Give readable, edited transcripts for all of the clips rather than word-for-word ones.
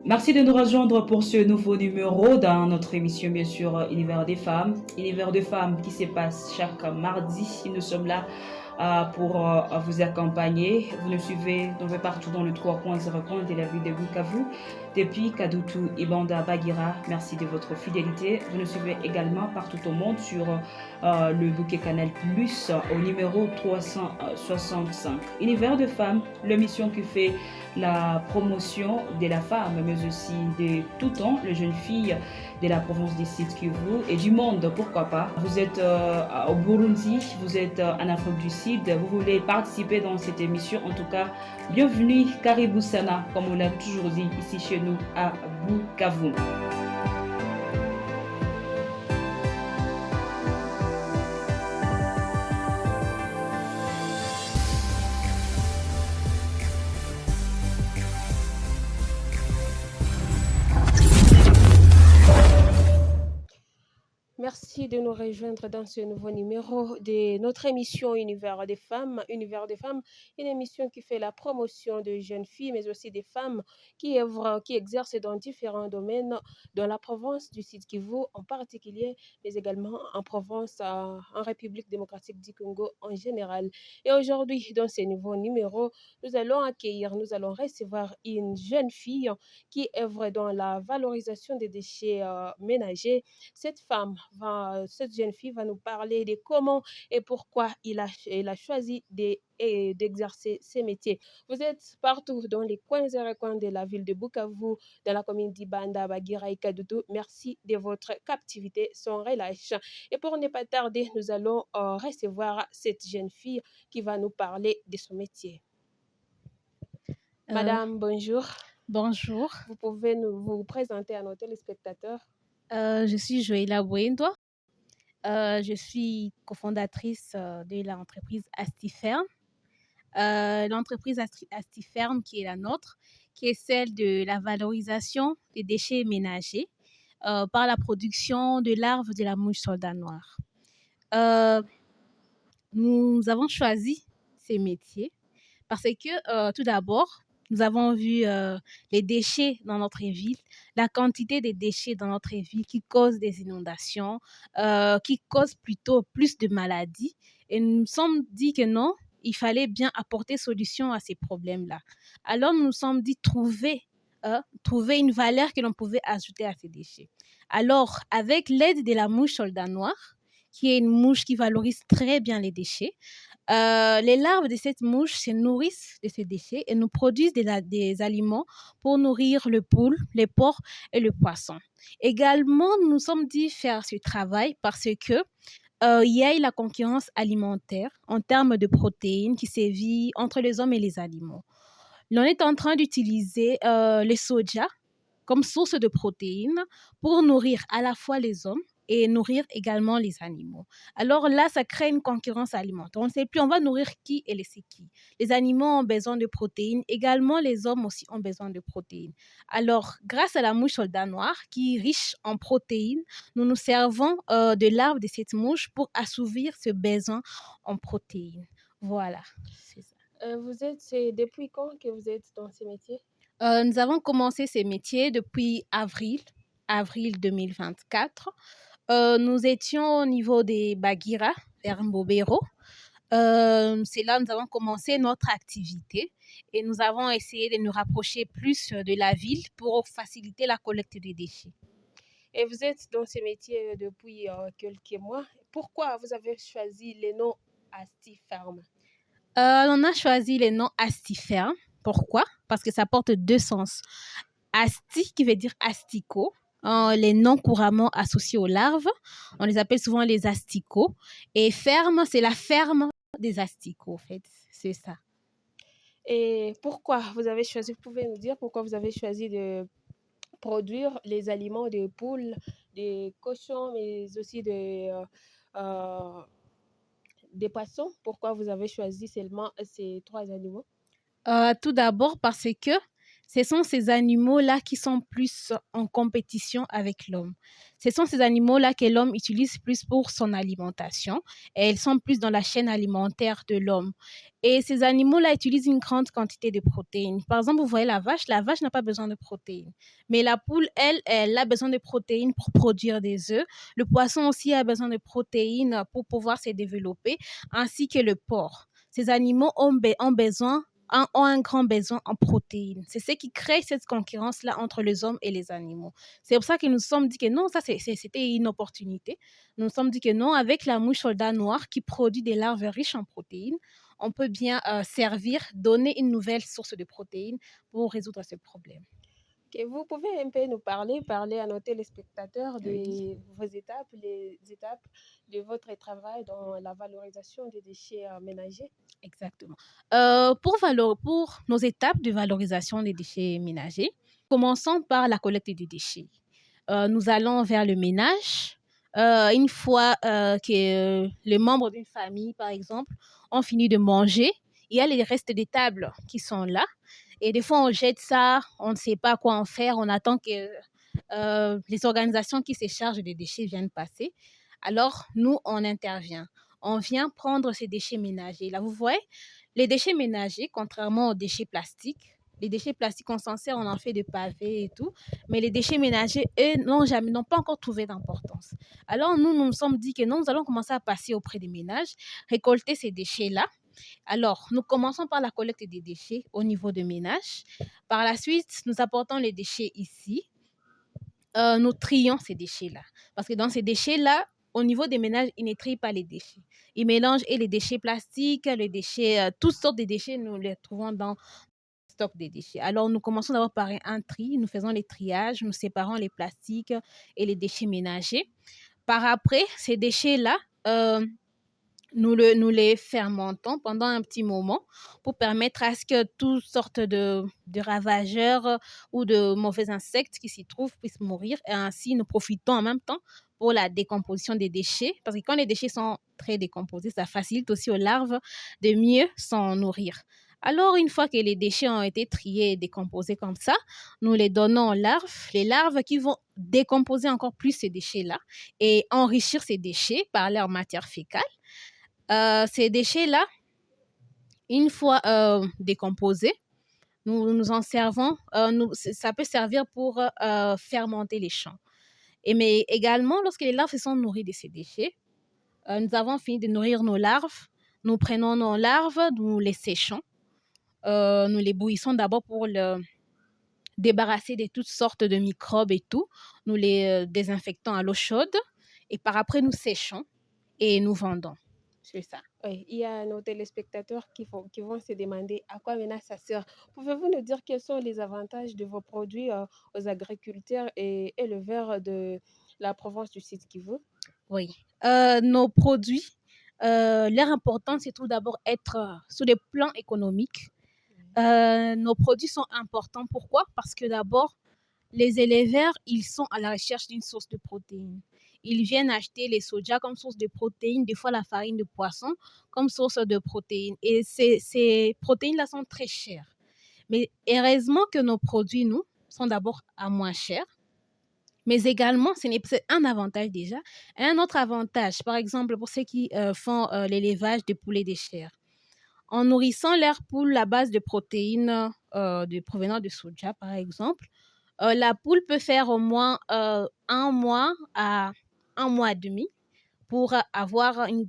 Merci de nous rejoindre pour ce nouveau numéro dans notre émission, bien sûr, Univers des femmes. Univers des femmes qui se passe chaque mardi. Nous sommes là pour vous accompagner. Vous nous suivez un peu partout dans le 3.0 de la ville de Bukavu, depuis Kadutu et Banda Bagira. Merci de votre fidélité. Vous nous suivez également partout au monde sur le bouquet Canal Plus au numéro 365. Univers de femmes, l'émission qui fait la promotion de la femme, mais aussi de tout temps, les jeunes filles de la province du Sud Kivu et du monde, pourquoi pas. Vous êtes au Burundi, vous êtes en Afrique du Sud, vous voulez participer dans cette émission, en tout cas, bienvenue, Karibou Sana, comme on l'a toujours dit ici chez nous à Bukavu. Merci de nous rejoindre dans ce nouveau numéro de notre émission Univers des femmes. Univers des femmes, une émission qui fait la promotion de jeunes filles, mais aussi des femmes qui œuvrent, qui exercent dans différents domaines dans la province du Sud Kivu en particulier, mais également en province, en République démocratique du Congo en général. Et aujourd'hui, dans ce nouveau numéro, nous allons recevoir une jeune fille qui œuvre dans la valorisation des déchets ménagers. Cette jeune fille va nous parler de comment et pourquoi elle a choisi d'exercer ces métiers. Vous êtes partout dans les coins et recoins de la ville de Bukavu, dans la commune d'Ibanda, Bagira et Kadutu. Merci de votre captivité sans relâche. Et pour ne pas tarder, nous allons recevoir cette jeune fille qui va nous parler de son métier. Euh, Madame, bonjour. Bonjour, Vous pouvez vous présenter à nos téléspectateurs. je suis Joëlla Bouendois. Je suis cofondatrice de l'entreprise Astiferm. L'entreprise Astiferm qui est la nôtre, qui est celle de la valorisation des déchets ménagers par la production de larves de la mouche soldat noir. Nous avons choisi ces métiers parce que tout d'abord, nous avons vu les déchets dans notre ville, la quantité des déchets dans notre ville qui causent des inondations, qui causent plutôt plus de maladies. Et nous nous sommes dit que non, il fallait bien apporter solution à ces problèmes-là. Alors nous nous sommes dit trouver une valeur que l'on pouvait ajouter à ces déchets. Alors, avec l'aide de la mouche soldat noir, qui est une mouche qui valorise très bien les déchets, les larves de cette mouche se nourrissent de ces déchets et nous produisent des aliments pour nourrir le poule, les porcs et le poisson. Également, nous nous sommes dit faire ce travail parce que il y a la concurrence alimentaire en termes de protéines qui sévit entre les hommes et les animaux. L'on est en train d'utiliser le soja comme source de protéines pour nourrir à la fois les hommes et nourrir également les animaux. Alors là, ça crée une concurrence alimentaire. On ne sait plus, on va nourrir qui et laisser qui. Les animaux ont besoin de protéines, également les hommes aussi ont besoin de protéines. Alors, grâce à la mouche soldat noir, qui est riche en protéines, nous nous servons de larves de cette mouche pour assouvir ce besoin en protéines. Voilà, c'est ça. C'est depuis quand que vous êtes dans ces métiers? Nous avons commencé ces métiers depuis avril 2024. Nous étions au niveau des Bagira, vers Mbobero. C'est là que nous avons commencé notre activité et nous avons essayé de nous rapprocher plus de la ville pour faciliter la collecte des déchets. Et vous êtes dans ces métiers depuis quelques mois. Pourquoi vous avez choisi les noms Astifarm? On a choisi les noms Astiferm. Pourquoi? Parce que ça porte deux sens. Asti qui veut dire asticot. Les noms couramment associés aux larves, on les appelle souvent les asticots. Et ferme, c'est la ferme des asticots, en fait. C'est ça. Et pourquoi vous avez choisi, vous pouvez nous dire pourquoi vous avez choisi de produire les aliments des poules, des cochons, mais aussi des poissons? Pourquoi vous avez choisi seulement ces trois animaux? Tout d'abord parce que Ce sont ces animaux-là qui sont plus en compétition avec l'homme. Ce sont ces animaux-là que l'homme utilise plus pour son alimentation et elles sont plus dans la chaîne alimentaire de l'homme. Et ces animaux-là utilisent une grande quantité de protéines. Par exemple, vous voyez la vache n'a pas besoin de protéines. Mais la poule, elle a besoin de protéines pour produire des œufs. Le poisson aussi a besoin de protéines pour pouvoir se développer, ainsi que le porc. Ces animaux ont un grand besoin en protéines. C'est ce qui crée cette concurrence-là entre les hommes et les animaux. C'est pour ça que nous nous sommes dit que non, c'était une opportunité. Nous nous sommes dit que non, avec la mouche soldat noire qui produit des larves riches en protéines, on peut bien donner une nouvelle source de protéines pour résoudre ce problème. Ok, vous pouvez un peu nous parler à nos téléspectateurs Oui. de vos étapes, les étapes de votre travail dans la valorisation des déchets ménagers. Exactement. Pour nos étapes de valorisation des déchets ménagers, commençons par la collecte des déchets. Nous allons vers le ménage. Une fois que les membres d'une famille, par exemple, ont fini de manger, il y a les restes des tables qui sont là. Et des fois, on jette ça, on ne sait pas quoi en faire, on attend que les organisations qui se chargent des déchets viennent passer. Alors, nous, on intervient. On vient prendre ces déchets ménagers. Là, vous voyez, les déchets ménagers, contrairement aux déchets plastiques, les déchets plastiques, on s'en sert, on en fait des pavés et tout. Mais les déchets ménagers, eux, n'ont pas encore trouvé d'importance. Alors, nous nous sommes dit que non, nous allons commencer à passer auprès des ménages, récolter ces déchets-là. Alors, nous commençons par la collecte des déchets au niveau de ménage. Par la suite, nous apportons les déchets ici. Nous trions ces déchets-là. Parce que dans ces déchets-là, au niveau des ménages, ils ne trient pas les déchets. Ils mélangent et les déchets plastiques, les déchets, toutes sortes de déchets, nous les trouvons dans stock des déchets. Alors, nous commençons d'abord par un tri, nous faisons les triages, nous séparons les plastiques et les déchets ménagers. Par après, ces déchets-là, nous les fermentons pendant un petit moment pour permettre à ce que toutes sortes de ravageurs ou de mauvais insectes qui s'y trouvent puissent mourir. Et ainsi, nous profitons en même temps pour la décomposition des déchets. Parce que quand les déchets sont très décomposés, ça facilite aussi aux larves de mieux s'en nourrir. Alors, une fois que les déchets ont été triés et décomposés comme ça, nous les donnons aux larves. Les larves qui vont décomposer encore plus ces déchets-là et enrichir ces déchets par leur matière fécale. Ces déchets-là, une fois décomposés, nous nous en servons. Ça peut servir pour fermenter les champs. Mais également, lorsque les larves se sont nourries de ces déchets, nous avons fini de nourrir nos larves. Nous prenons nos larves, nous les séchons. Nous les bouillissons d'abord pour le débarrasser de toutes sortes de microbes et tout. Nous les désinfectons à l'eau chaude. Et par après, nous séchons et nous vendons. C'est ça. Oui, il y a nos téléspectateurs qui vont se demander à quoi maintenant ça sert. Pouvez-vous nous dire quels sont les avantages de vos produits aux agriculteurs et éleveurs de la province du Sud Kivu? Oui. Nos produits, leur importance, c'est tout d'abord être sur le plan économique. Nos produits sont importants. Pourquoi? Parce que d'abord, les éleveurs, ils sont à la recherche d'une source de protéines. Ils viennent acheter les soja comme source de protéines, des fois la farine de poisson comme source de protéines. Et ces protéines-là sont très chères. Mais heureusement que nos produits, nous, sont d'abord à moins cher. Mais également, c'est un avantage déjà. Et un autre avantage, par exemple, pour ceux qui font l'élevage de poulets de chair. En nourrissant leurs poules à base de protéines provenant de soja, par exemple, la poule peut faire au moins 1 mois à 1 mois et demi pour avoir une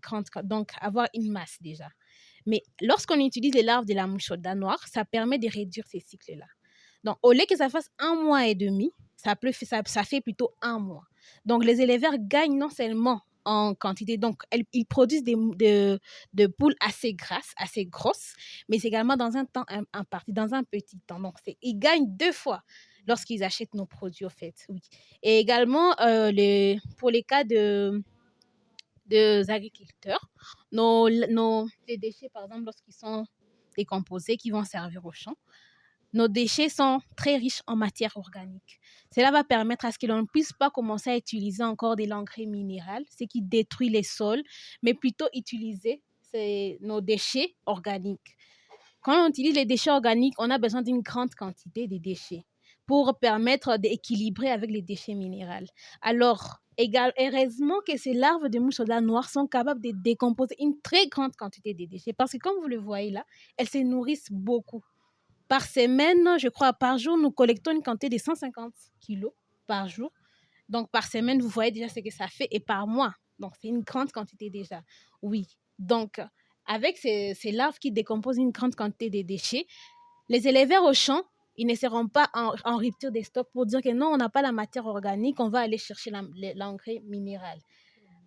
masse déjà. Mais lorsqu'on utilise les larves de la mouche soldat noire, ça permet de réduire ces cycles-là. Donc, au lieu que ça fasse 1 mois et demi, ça fait plutôt 1 mois. Donc, les éleveurs gagnent non seulement en quantité, donc ils produisent de poules assez grosses, mais c'est également dans un temps imparti, dans un petit temps. Donc, ils gagnent 2 fois lorsqu'ils achètent nos produits, au fait. Oui. Et également, pour les cas des agriculteurs, les déchets, par exemple, lorsqu'ils sont décomposés, qui vont servir au champ, nos déchets sont très riches en matière organique. Cela va permettre à ce que l'on ne puisse pas commencer à utiliser encore de l'engrais minéral, ce qui détruit les sols, mais plutôt utiliser nos déchets organiques. Quand on utilise les déchets organiques, on a besoin d'une grande quantité de déchets pour permettre d'équilibrer avec les déchets minéraux. Alors, heureusement que ces larves de mouches soldats noires sont capables de décomposer une très grande quantité de déchets parce que, comme vous le voyez là, elles se nourrissent beaucoup. Par semaine, je crois, par jour, nous collectons une quantité de 150 kilos par jour. Donc, par semaine, vous voyez déjà ce que ça fait et par mois. Donc, c'est une grande quantité déjà. Oui. Donc, avec ces larves qui décomposent une grande quantité de déchets, les éleveurs au champ, ils ne seront pas en rupture des stocks pour dire que non, on n'a pas la matière organique, on va aller chercher l'engrais minéral.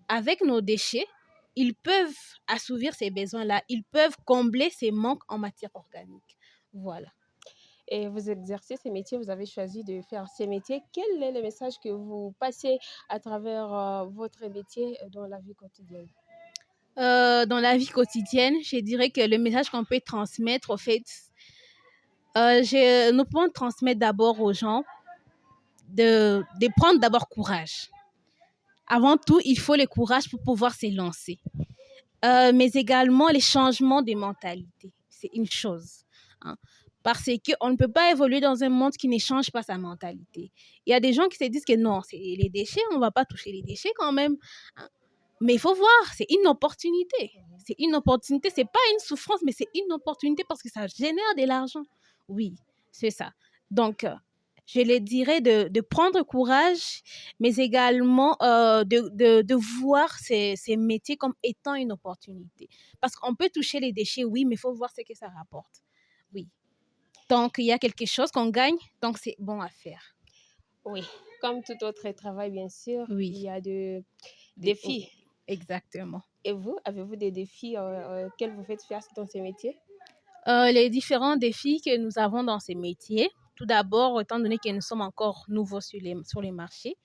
Avec nos déchets, ils peuvent assouvir ces besoins-là, ils peuvent combler ces manques en matière organique. Voilà. Et vous exercez ces métiers, vous avez choisi de faire ces métiers. Quel est le message que vous passez à travers votre métier dans la vie quotidienne? Dans la vie quotidienne, je dirais que le message qu'on peut transmettre, au fait, nous pouvons transmettre d'abord aux gens de prendre d'abord courage. Avant tout, il faut le courage pour pouvoir se lancer. Mais également les changements de mentalité. C'est une chose. Hein. Parce qu'on ne peut pas évoluer dans un monde qui ne change pas sa mentalité. Il y a des gens qui se disent que non, c'est les déchets, on ne va pas toucher les déchets quand même. Hein. Mais il faut voir, c'est une opportunité. C'est une opportunité, c'est pas une souffrance, mais c'est une opportunité parce que ça génère de l'argent. Oui, c'est ça. Donc, je les dirais de prendre courage, mais également de voir ces métiers comme étant une opportunité. Parce qu'on peut toucher les déchets, oui, mais il faut voir ce que ça rapporte. Oui. Donc, il y a quelque chose qu'on gagne, donc c'est bon à faire. Oui, comme tout autre travail, bien sûr, Oui. il y a des défis. Exactement. Et vous, avez-vous des défis auxquels vous faites face dans ces métiers? Les différents défis que nous avons dans ces métiers, tout d'abord, étant donné que nous sommes encore nouveaux sur les marchés,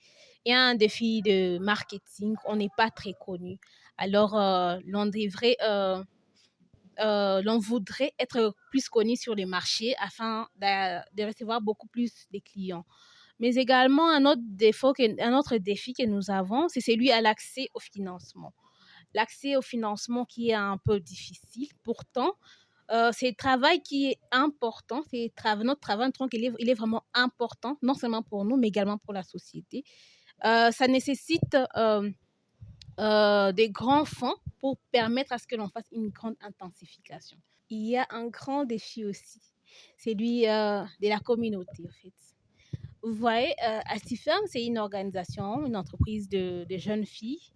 il y a un défi de marketing, on n'est pas très connu. Alors, l'on voudrait être plus connu sur les marchés afin de recevoir beaucoup plus de clients. Mais également, un autre défi que nous avons, c'est celui à l'accès au financement. L'accès au financement qui est un peu difficile. Pourtant, c'est un travail qui est important. Notre travail en tant qu'élève, il est vraiment important, non seulement pour nous, mais également pour la société. Ça nécessite des grands fonds pour permettre à ce que l'on fasse une grande intensification. Il y a un grand défi aussi, c'est celui de la communauté, en fait. Vous voyez, Astifem, c'est une organisation, une entreprise de jeunes filles.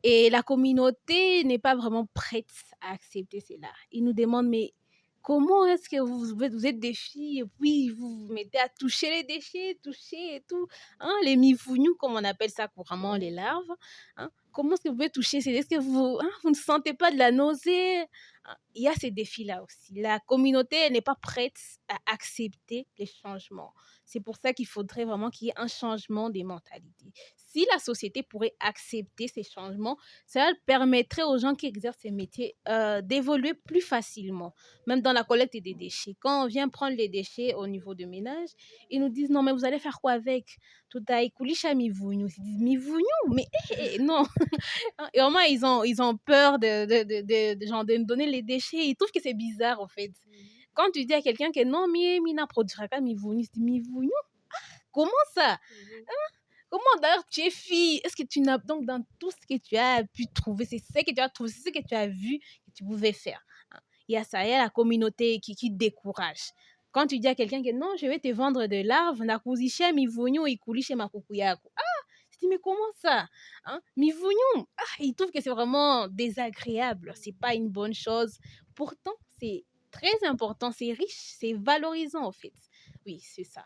Et la communauté n'est pas vraiment prête à accepter cela. Ils nous demandent, mais comment est-ce que vous êtes des filles et puis vous vous mettez à toucher les déchets, toucher et tout, hein, les mifougnous, comme on appelle ça couramment, les larves. Hein, comment est-ce que vous pouvez toucher? Est-ce que vous ne sentez pas de la nausée? Hein, il y a ces défis-là aussi. La communauté n'est pas prête à accepter les changements. C'est pour ça qu'il faudrait vraiment qu'il y ait un changement des mentalités. Si la société pourrait accepter ces changements, ça permettrait aux gens qui exercent ces métiers d'évoluer plus facilement, même dans la collecte des déchets. Quand on vient prendre les déchets au niveau de ménage, ils nous disent non, mais vous allez faire quoi avec? Tout à ikulisha mivunyu. Ils disent mivunyu, mais non. Et au moins, ils ont peur de nous donner les déchets. Ils trouvent que c'est bizarre, en fait. Quand tu dis à quelqu'un que non, mina produira pas mivunyu, tu dis mivunyu? Comment ça? Comment d'ailleurs tu es fille? Est-ce que tu n'as donc dans tout ce que tu as pu trouver, c'est ce que tu as trouvé, c'est ce que tu as vu que tu pouvais faire. Il y a ça, il y a la communauté qui décourage. Quand tu dis à quelqu'un que non, je vais te vendre de larves, nakuzisha mivunyu ikulishe makuku yako. Ah, tu dis mais comment ça? Hein? Mivunyu, il trouve que c'est vraiment désagréable, c'est pas une bonne chose. Pourtant, c'est très important, c'est riche, c'est valorisant en fait. Oui, c'est ça.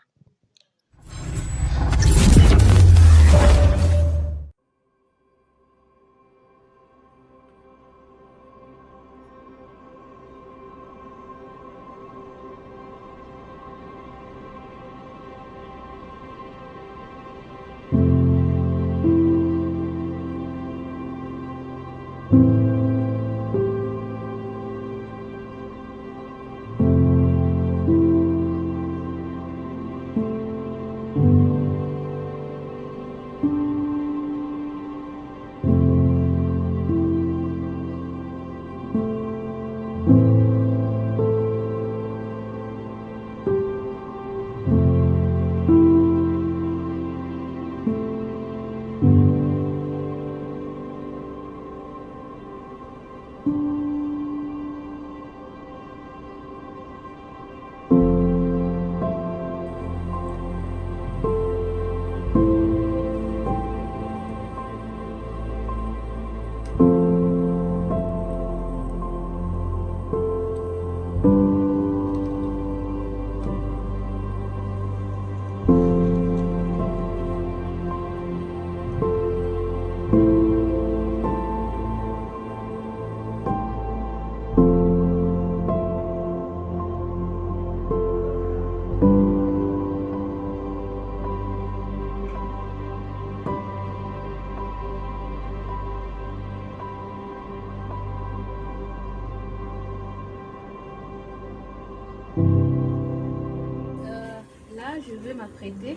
m'apprêter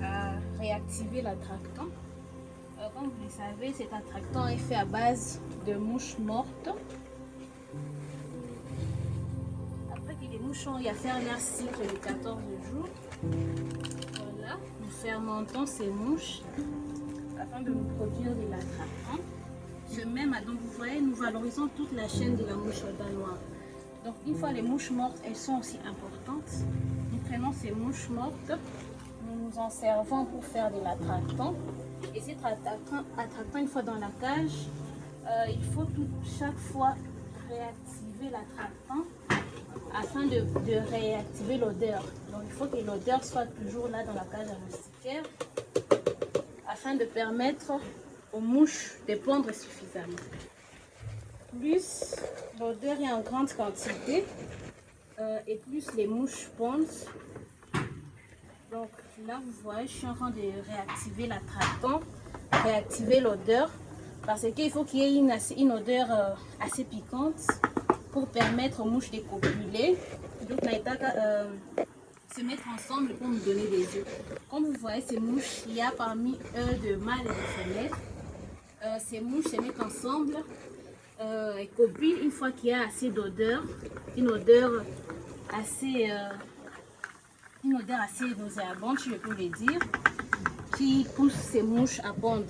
à réactiver l'attractant. Comme vous le savez, cet attractant est fait à base de mouches mortes. Après que les mouches ont eu à faire leur cycle de 14 jours, voilà, nous fermentons ces mouches afin de nous produire de l'attractant. Ce même, donc vous voyez, nous valorisons toute la chaîne de la mouche soldat noire. Donc une fois les mouches mortes, elles sont aussi importantes. Nous prenons ces mouches mortes, nous nous en servons pour faire de l'attractant. Et cet attractant, une fois dans la cage, il faut chaque fois réactiver l'attractant afin de réactiver l'odeur. Donc il faut que l'odeur soit toujours là dans la cage à moustiquaire afin de permettre aux mouches de pondre suffisamment. Plus l'odeur est en grande quantité et plus les mouches pondent. Donc là vous voyez, je suis en train de réactiver l'attractant, réactiver l'odeur, parce qu'il faut qu'il y ait une odeur assez piquante pour permettre aux mouches de copuler, donc se mettre ensemble pour nous donner des œufs. Comme vous voyez, ces mouches, il y a parmi eux de mâles et de femelles. Ces mouches se mettent ensemble et copulent une fois qu'il y a assez d'odeur, une odeur assez nauséabonde, je peux le dire, qui pousse ces mouches à pondre.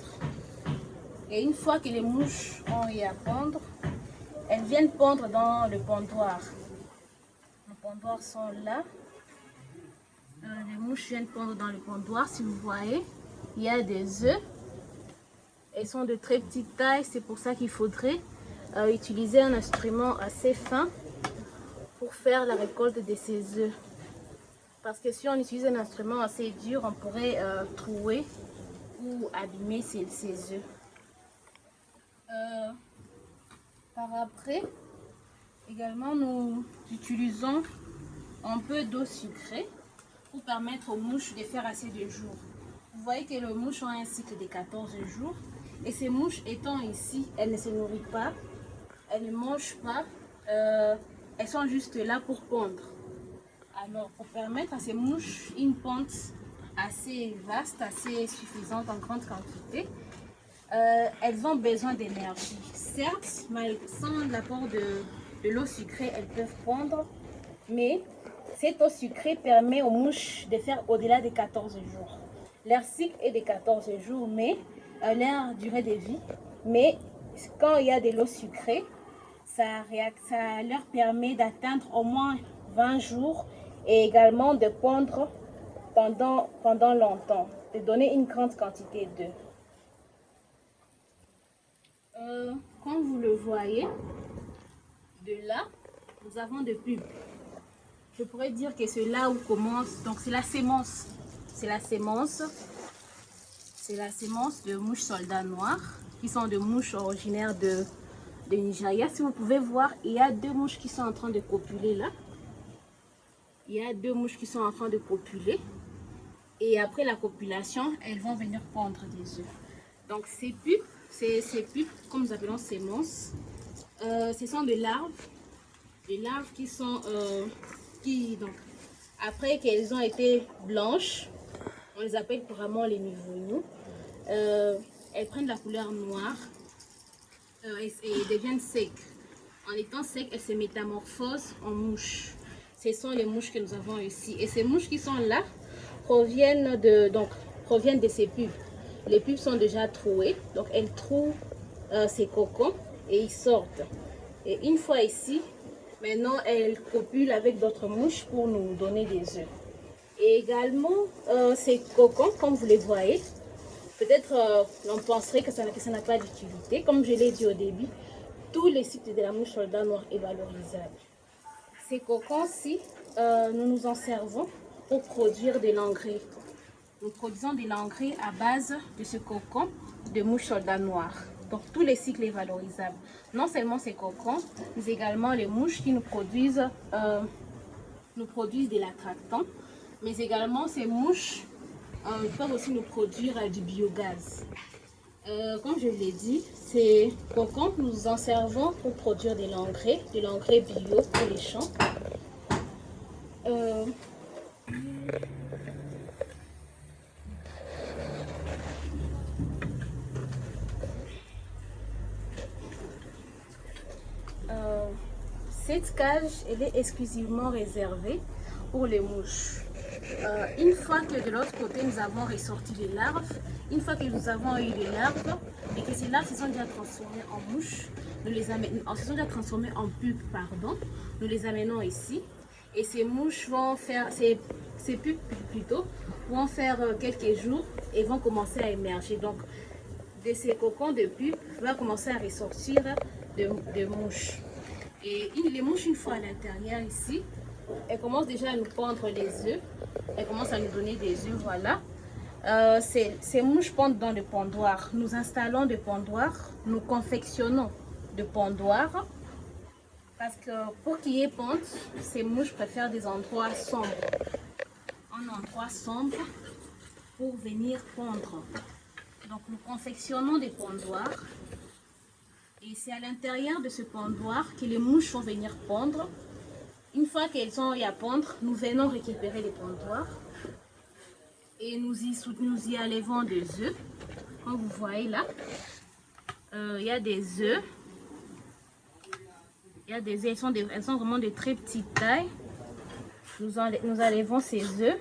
Et une fois que les mouches ont eu à pondre, elles viennent pondre dans le pondoir. Les pondoirs sont là. Les mouches viennent pondre dans le pondoir. Si vous voyez, il y a des œufs. Elles sont de très petite taille. C'est pour ça qu'il faudrait utiliser un instrument assez fin pour faire la récolte de ces œufs. Parce que si on utilise un instrument assez dur, on pourrait trouer ou abîmer ces œufs. Par après, également, nous utilisons un peu d'eau sucrée pour permettre aux mouches de faire assez de jours. Vous voyez que les mouches ont un cycle de 14 jours. Et ces mouches étant ici, elles ne se nourrissent pas, elles ne mangent pas, elles sont juste là pour pondre. Alors, pour permettre à ces mouches une ponte assez vaste, assez suffisante en grande quantité, elles ont besoin d'énergie. Certes, sans l'apport de l'eau sucrée, elles peuvent pondre, mais cette eau sucrée permet aux mouches de faire au-delà de 14 jours. Leur cycle est de 14 jours, mais leur durée de vie, mais quand il y a de l'eau sucrée, ça leur permet d'atteindre au moins 20 jours et également de pondre pendant longtemps, de donner une grande quantité d'œufs. Comme vous le voyez, de là, nous avons des pubs. Je pourrais dire que c'est là où commence, donc c'est la sémence. C'est la sémence de mouches soldats noirs, qui sont de mouches originaires de Nigeria. Si vous pouvez voir, il y a deux mouches qui sont en train de copuler là. Il y a deux mouches qui sont en train de copuler. Et après la copulation, elles vont venir pondre des œufs. Donc ces pupes, comme nous appelons sémences, ce sont des larves qui sont, donc, après qu'elles ont été blanches, on les appelle couramment les mivounous, elles prennent la couleur noire et deviennent secs. En étant secs, elles se métamorphosent en mouches. Ce sont les mouches que nous avons ici. Et ces mouches qui sont là proviennent de ces pubs. Les pubs sont déjà trouées, donc elles trouent ces cocons et ils sortent. Et une fois ici, maintenant elles copulent avec d'autres mouches pour nous donner des œufs. Et également, ces cocons, comme vous les voyez, peut-être on penserait que ça n'a pas d'utilité. Comme je l'ai dit au début, tous les cycles de la mouche soldat noire est valorisable. Ces cocons-ci, nous nous en servons pour produire de l'engrais. Nous produisons de l'engrais à base de ce cocon de mouche soldat noire. Donc tous les cycles sont valorisables. Non seulement ces cocons, mais également les mouches qui nous produisent de l'attractant. Mais également ces mouches peuvent aussi nous produire du biogaz. Comme je l'ai dit, ces cocons, nous en servons pour produire de l'engrais bio pour les champs. Cette cage, elle est exclusivement réservée pour les mouches. Une fois que de l'autre côté, nous avons ressorti les larves, une fois que nous avons eu les larves et que ces larves se sont déjà transformées en mouches, se sont déjà transformées en pupes, pardon, nous les amenons ici. Et ces mouches vont faire, ces pupes plutôt, vont faire quelques jours et vont commencer à émerger. Donc, de ces cocons de pupes, va commencer à ressortir de mouches. Et les mouches, une fois à l'intérieur ici, elles commencent déjà à nous pondre les œufs. Elles commencent à nous donner des œufs, voilà. Ces mouches pondent dans le pondoir. Nous installons des pondoirs, nous confectionnons des pondoirs. Parce que pour qu'il y ait ponte, ces mouches préfèrent des endroits sombres. Un endroit sombre pour venir pondre. Donc nous confectionnons des pondoirs. Et c'est à l'intérieur de ce pondoir que les mouches vont venir pondre. Une fois qu'elles ont eu à pondre, nous venons récupérer les pondoirs. Et nous y enlevons des œufs. Comme vous voyez là, il y a des œufs. Il y a des œufs, elles sont vraiment de très petite taille. Nous enlevons ces œufs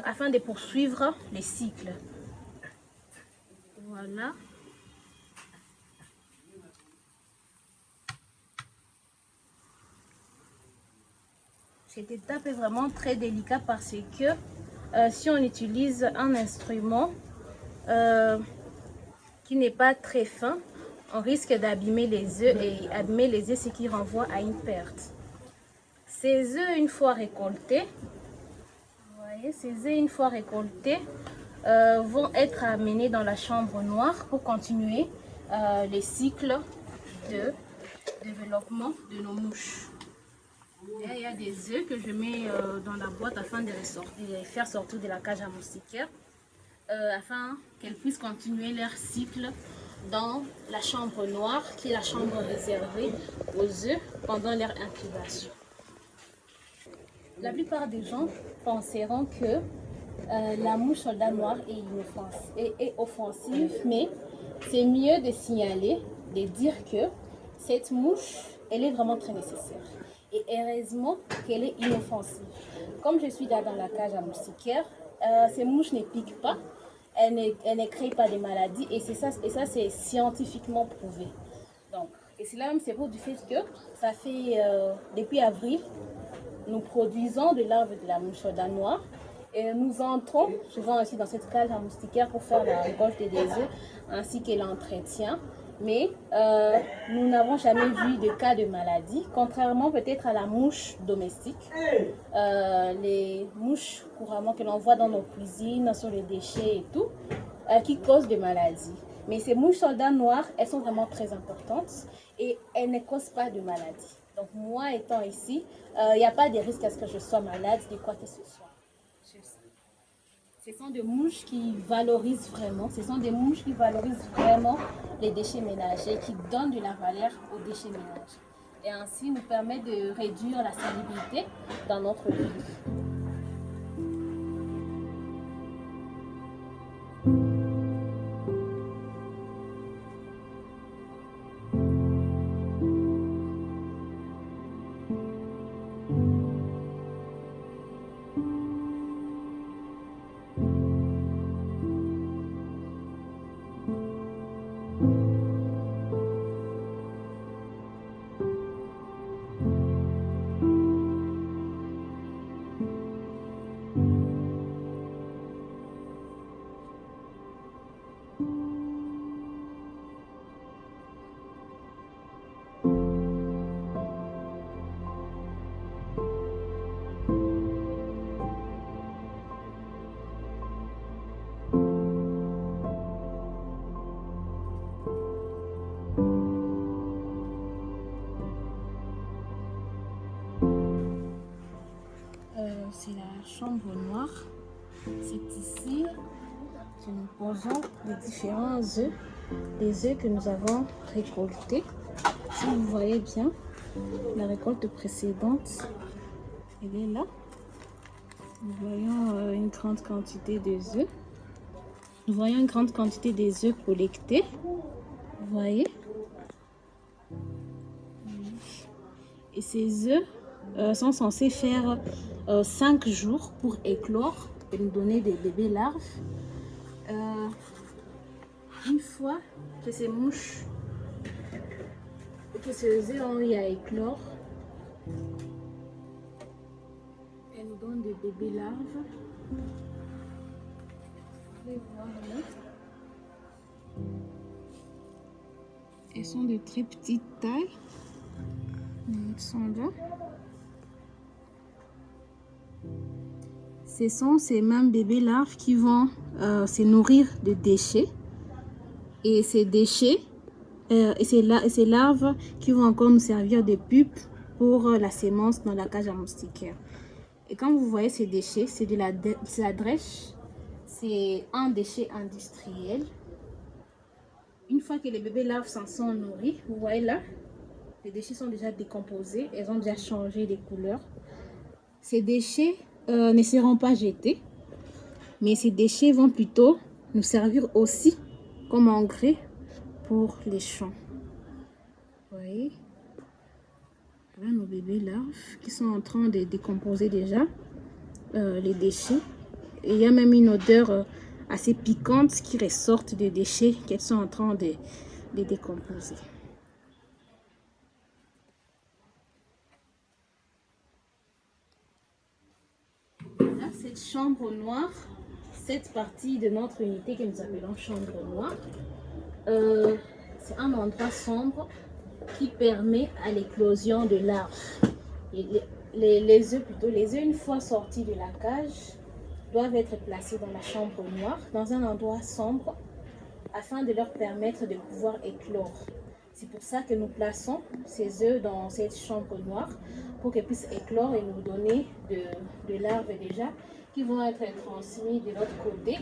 afin de poursuivre les cycles. Voilà. Cette étape est vraiment très délicate parce que si on utilise un instrument qui n'est pas très fin, on risque d'abîmer les œufs et abîmer les œufs, ce qui renvoie à une perte. Ces œufs, une fois récoltés, vous voyez, ces œufs, une fois récoltés, vont être amenés dans la chambre noire pour continuer les cycles de développement de nos mouches. Et il y a des œufs que je mets dans la boîte afin de les faire sortir de la cage à moustiquaires, afin qu'elles puissent continuer leur cycle dans la chambre noire, qui est la chambre réservée aux œufs pendant leur incubation. La plupart des gens penseront que la mouche soldat noir est offensive, mais c'est mieux de signaler, de dire que cette mouche, elle est vraiment très nécessaire. Et heureusement qu'elle est inoffensive. Comme je suis là dans la cage à moustiquaires, ces mouches ne piquent pas. Elle ne crée pas de maladies et ça c'est scientifiquement prouvé. Donc, et c'est là même c'est pour du fait que ça fait depuis avril, nous produisons de larves de la mouche soldat noire et nous entrons souvent aussi dans cette cage à moustiquaires pour faire la récolte des œufs ainsi que l'entretien. Mais nous n'avons jamais vu de cas de maladie, contrairement peut-être à la mouche domestique. Les mouches couramment que l'on voit dans nos cuisines, sur les déchets et tout, qui causent des maladies. Mais ces mouches soldats noirs, elles sont vraiment très importantes et elles ne causent pas de maladie. Donc moi étant ici, il n'y a pas de risque à ce que je sois malade de quoi que ce soit. Ce sont des mouches qui valorisent vraiment, les déchets ménagers, qui donnent de la valeur aux déchets ménagers. Et ainsi nous permet de réduire la salubrité dans notre ville. C'est la chambre noire. C'est ici que nous posons les différents œufs, les œufs que nous avons récoltés. Si vous voyez bien, la récolte précédente, elle est là. Nous voyons une grande quantité des œufs. Nous voyons une grande quantité des œufs collectés. Vous voyez? Et ces œufs sont censés faire 5 jours pour éclore et nous donner des bébés larves. Une fois que ces mouches, que ces œufs ont eu à éclore, elles nous donnent des bébés larves. Vous pouvez voir là. Elles sont de très petite taille. Elles sont là. Ce sont ces mêmes bébés larves qui vont se nourrir de déchets. Et ces déchets, et ces larves qui vont encore nous servir de pupe pour la sémence dans la cage à moustiquaires. Et quand vous voyez ces déchets, c'est de la drèche. C'est un déchet industriel. Une fois que les bébés larves s'en sont nourris, vous voyez là, les déchets sont déjà décomposés, elles ont déjà changé de couleur. Ces déchets ne seront pas jetés, mais ces déchets vont plutôt nous servir aussi comme engrais pour les champs. Vous voyez, voilà nos bébés larves qui sont en train de décomposer déjà les déchets. Et il y a même une odeur assez piquante qui ressort des déchets qu'elles sont en train de décomposer. Là, cette chambre noire, cette partie de notre unité que nous appelons chambre noire, c'est un endroit sombre qui permet à l'éclosion de larves. Et les œufs, une fois sortis de la cage, doivent être placés dans la chambre noire, dans un endroit sombre, afin de leur permettre de pouvoir éclore. C'est pour ça que nous plaçons ces œufs dans cette chambre noire, pour qu'elles puissent éclore et nous donner de larves déjà, qui vont être transmis de l'autre côté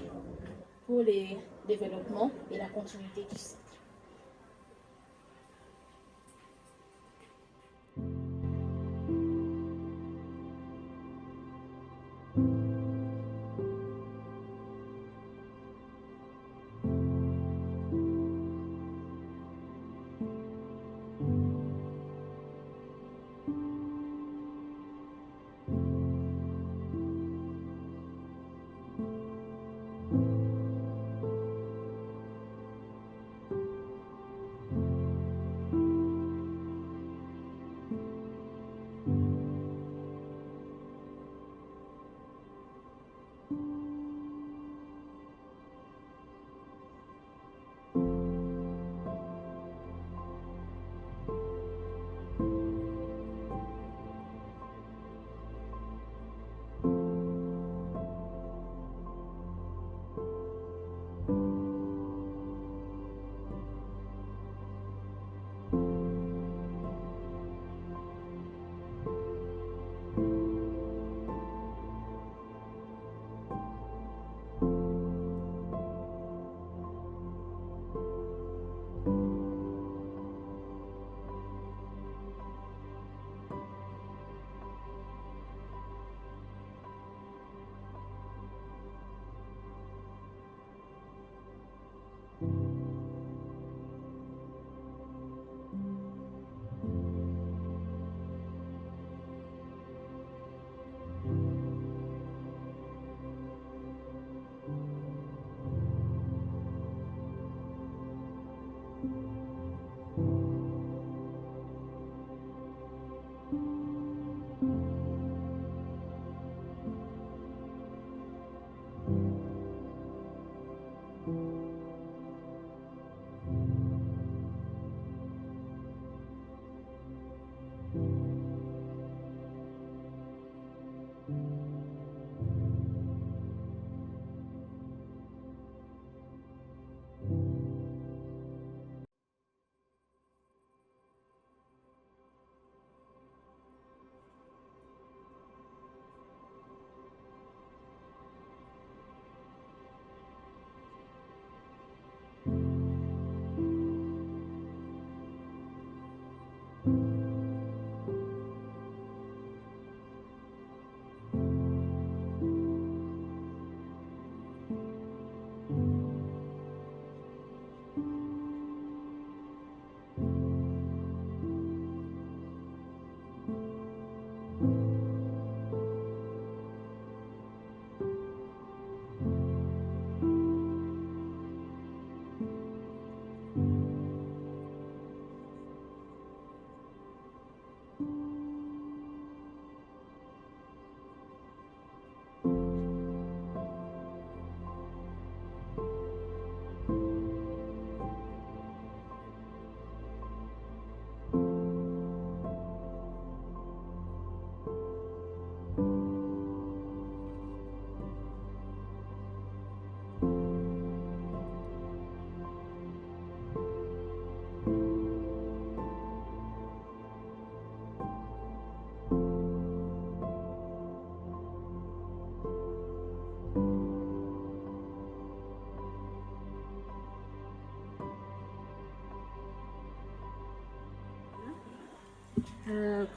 pour le développement et la continuité du cycle.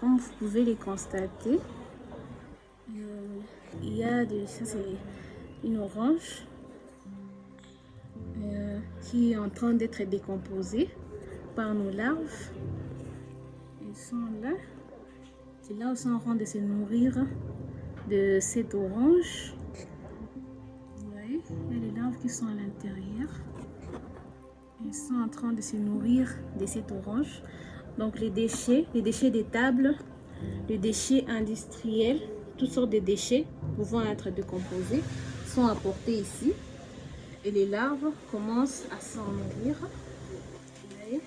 Comme vous pouvez les constater, il y a ça c'est une orange qui est en train d'être décomposée par nos larves. Elles sont là. C'est là où ils sont en train de se nourrir de cette orange. Vous voyez, il y a les larves qui sont à l'intérieur. Elles sont en train de se nourrir de cette orange. Donc les déchets des tables, les déchets industriels, toutes sortes de déchets pouvant être décomposés sont apportés ici. Et les larves commencent à s'en nourrir. Vous voyez,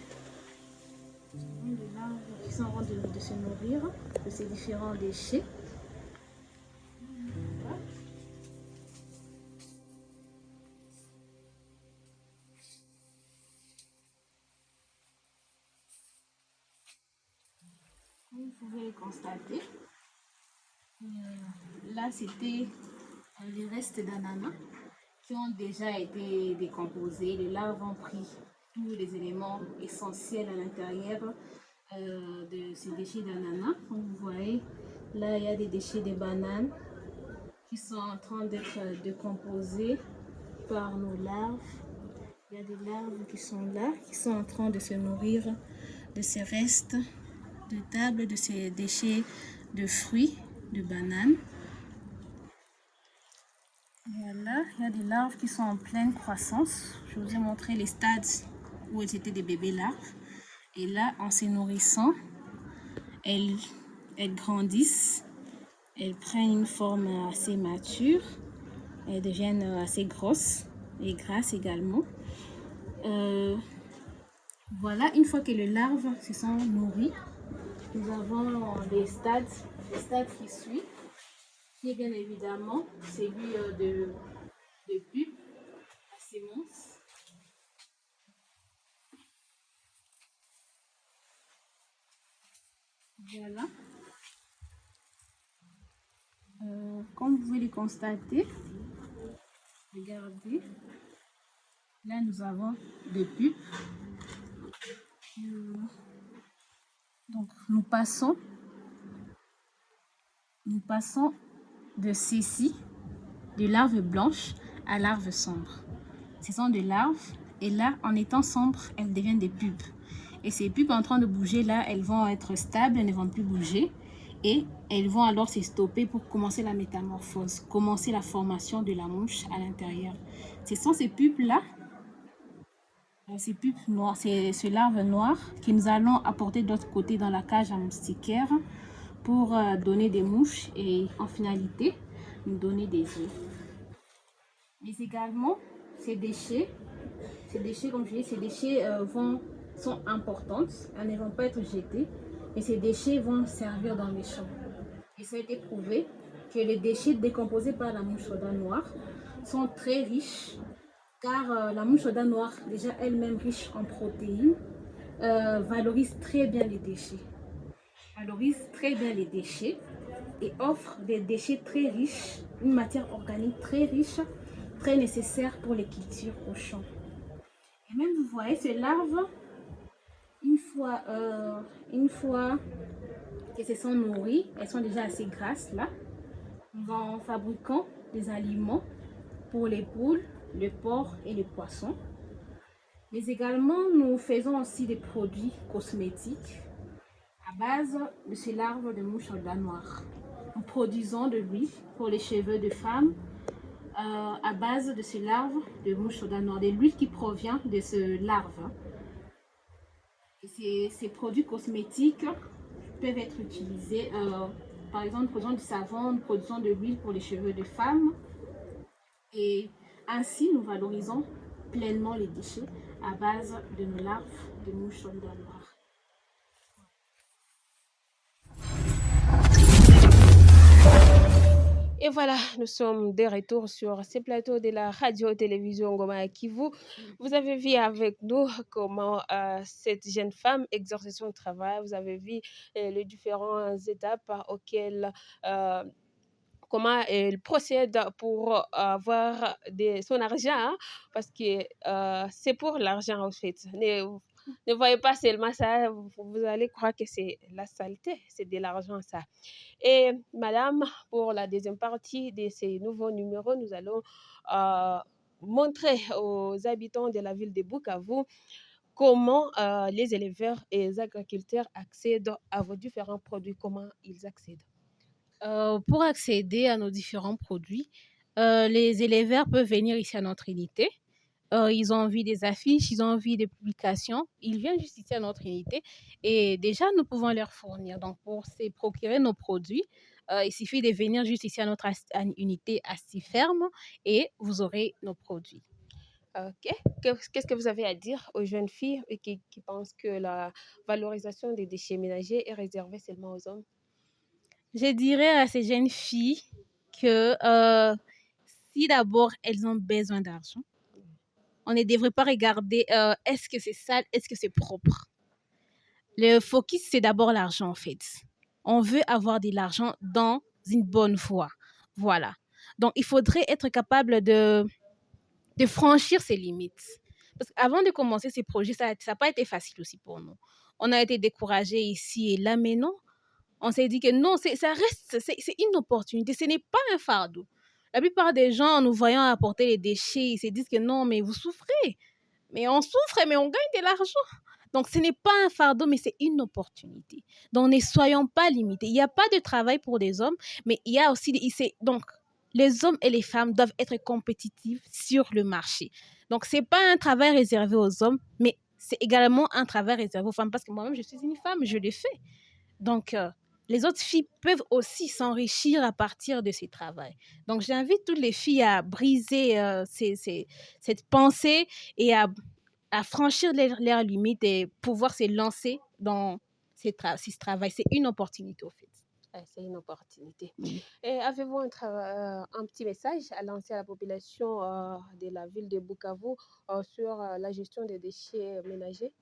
les larves qui sont en train de se nourrir de ces différents déchets. Vous pouvez le constater. Là, c'était les restes d'ananas qui ont déjà été décomposés. Les larves ont pris tous les éléments essentiels à l'intérieur de ces déchets d'ananas. Comme vous voyez, là, il y a des déchets de bananes qui sont en train d'être décomposés par nos larves. Il y a des larves qui sont là, qui sont en train de se nourrir de ces restes de table, de ces déchets de fruits, de bananes. Voilà, il y a des larves qui sont en pleine croissance. Je vous ai montré les stades où elles étaient des bébés larves. Et là, en se nourrissant, elles grandissent, elles prennent une forme assez mature, elles deviennent assez grosses et grasses également. Voilà, une fois que les larves se sont nourries, nous avons les stades qui suivent, qui est bien évidemment celui de pupe à sémence. Voilà. Comme vous pouvez le constater, regardez, là nous avons des pupes. Donc nous passons de ceci, de larves blanches à larves sombres. Ce sont des larves et là, en étant sombres, elles deviennent des pupes. Et ces pupes en train de bouger là, elles vont être stables, elles ne vont plus bouger. Et elles vont alors se stopper pour commencer la métamorphose, commencer la formation de la mouche à l'intérieur. Ce sont ces pupes-là, ces pupes noires, ces larves noires que nous allons apporter de l'autre côté dans la cage à moustiquaire pour donner des mouches et en finalité, nous donner des œufs. Mais également, ces déchets, comme je dis, ces déchets sont importantes, elles ne vont pas être jetées, et ces déchets vont servir dans les champs. Et ça a été prouvé que les déchets décomposés par la mouche au dents noires sont très riches, car la mouche au dents noires, déjà elle-même riche en protéines, valorise très bien les déchets. Et offre des déchets très riches, une matière organique très riche, très nécessaire pour les cultures au champ. Et même vous voyez ces larves, une fois qu'elles se sont nourries, elles sont déjà assez grasses là. Nous en fabriquons des aliments pour les poules, les porcs et les poissons. Mais également, nous faisons aussi des produits cosmétiques à base de ces larves de mouches aux dents noires. Nous produisons de l'huile pour les cheveux de femmes à base de ces larves de mouches aux dents noires, de l'huile qui provient de ces larves. Et ces produits cosmétiques peuvent être utilisés, par exemple, nous produisons du savon, nous produisons de l'huile pour les cheveux de femmes. Et ainsi, nous valorisons pleinement les déchets à base de nos larves de mouches aux dents noires. Et voilà, nous sommes de retour sur ces plateaux de la radio-télévision Ngoma Kivu. Vous avez vu avec nous comment cette jeune femme exerce son travail. Vous avez vu les différentes étapes auxquelles comment elle procède pour avoir son argent, hein, parce que c'est pour l'argent en fait. Ne voyez pas seulement ça, vous allez croire que c'est la saleté, c'est de l'argent ça. Et madame, pour la deuxième partie de ces nouveaux numéros, nous allons euh, montrer aux habitants de la ville de Bukavu comment les éleveurs et les agriculteurs accèdent à vos différents produits, comment ils accèdent. Pour accéder à nos différents produits, les éleveurs peuvent venir ici à notre unité. Ils ont envie des affiches, ils ont envie des publications. Ils viennent juste ici à notre unité et déjà, nous pouvons leur fournir. Donc, pour se procurer nos produits, il suffit de venir juste ici à notre unité à ferme et vous aurez nos produits. Ok. Qu'est-ce que vous avez à dire aux jeunes filles qui pensent que la valorisation des déchets ménagers est réservée seulement aux hommes? Je dirais à ces jeunes filles que si d'abord elles ont besoin d'argent, on ne devrait pas regarder est-ce que c'est sale, est-ce que c'est propre. Le focus, c'est d'abord l'argent en fait. On veut avoir de l'argent dans une bonne voie. Voilà. Donc, il faudrait être capable de franchir ses limites. Parce qu'avant de commencer ces projets, ça n'a pas été facile aussi pour nous. On a été découragés ici et là, mais non, on s'est dit que non, c'est une opportunité, ce n'est pas un fardeau. La plupart des gens, en nous voyant apporter les déchets, ils se disent que non, mais vous souffrez. Mais on souffre, mais on gagne de l'argent. Donc, ce n'est pas un fardeau, mais c'est une opportunité. Donc, ne soyons pas limités. Il n'y a pas de travail pour les hommes, mais il y a aussi... Donc, les hommes et les femmes doivent être compétitifs sur le marché. Donc, ce n'est pas un travail réservé aux hommes, mais c'est également un travail réservé aux femmes. Parce que moi-même, je suis une femme, je le fais. Donc, les autres filles peuvent aussi s'enrichir à partir de ces travaux. Donc, j'invite toutes les filles à briser cette pensée et à franchir leurs limites et pouvoir se lancer dans ce travail. C'est une opportunité, au fait. C'est une opportunité. Oui. Et avez-vous un petit message à lancer à la population de la ville de Bukavu sur la gestion des déchets ménagers?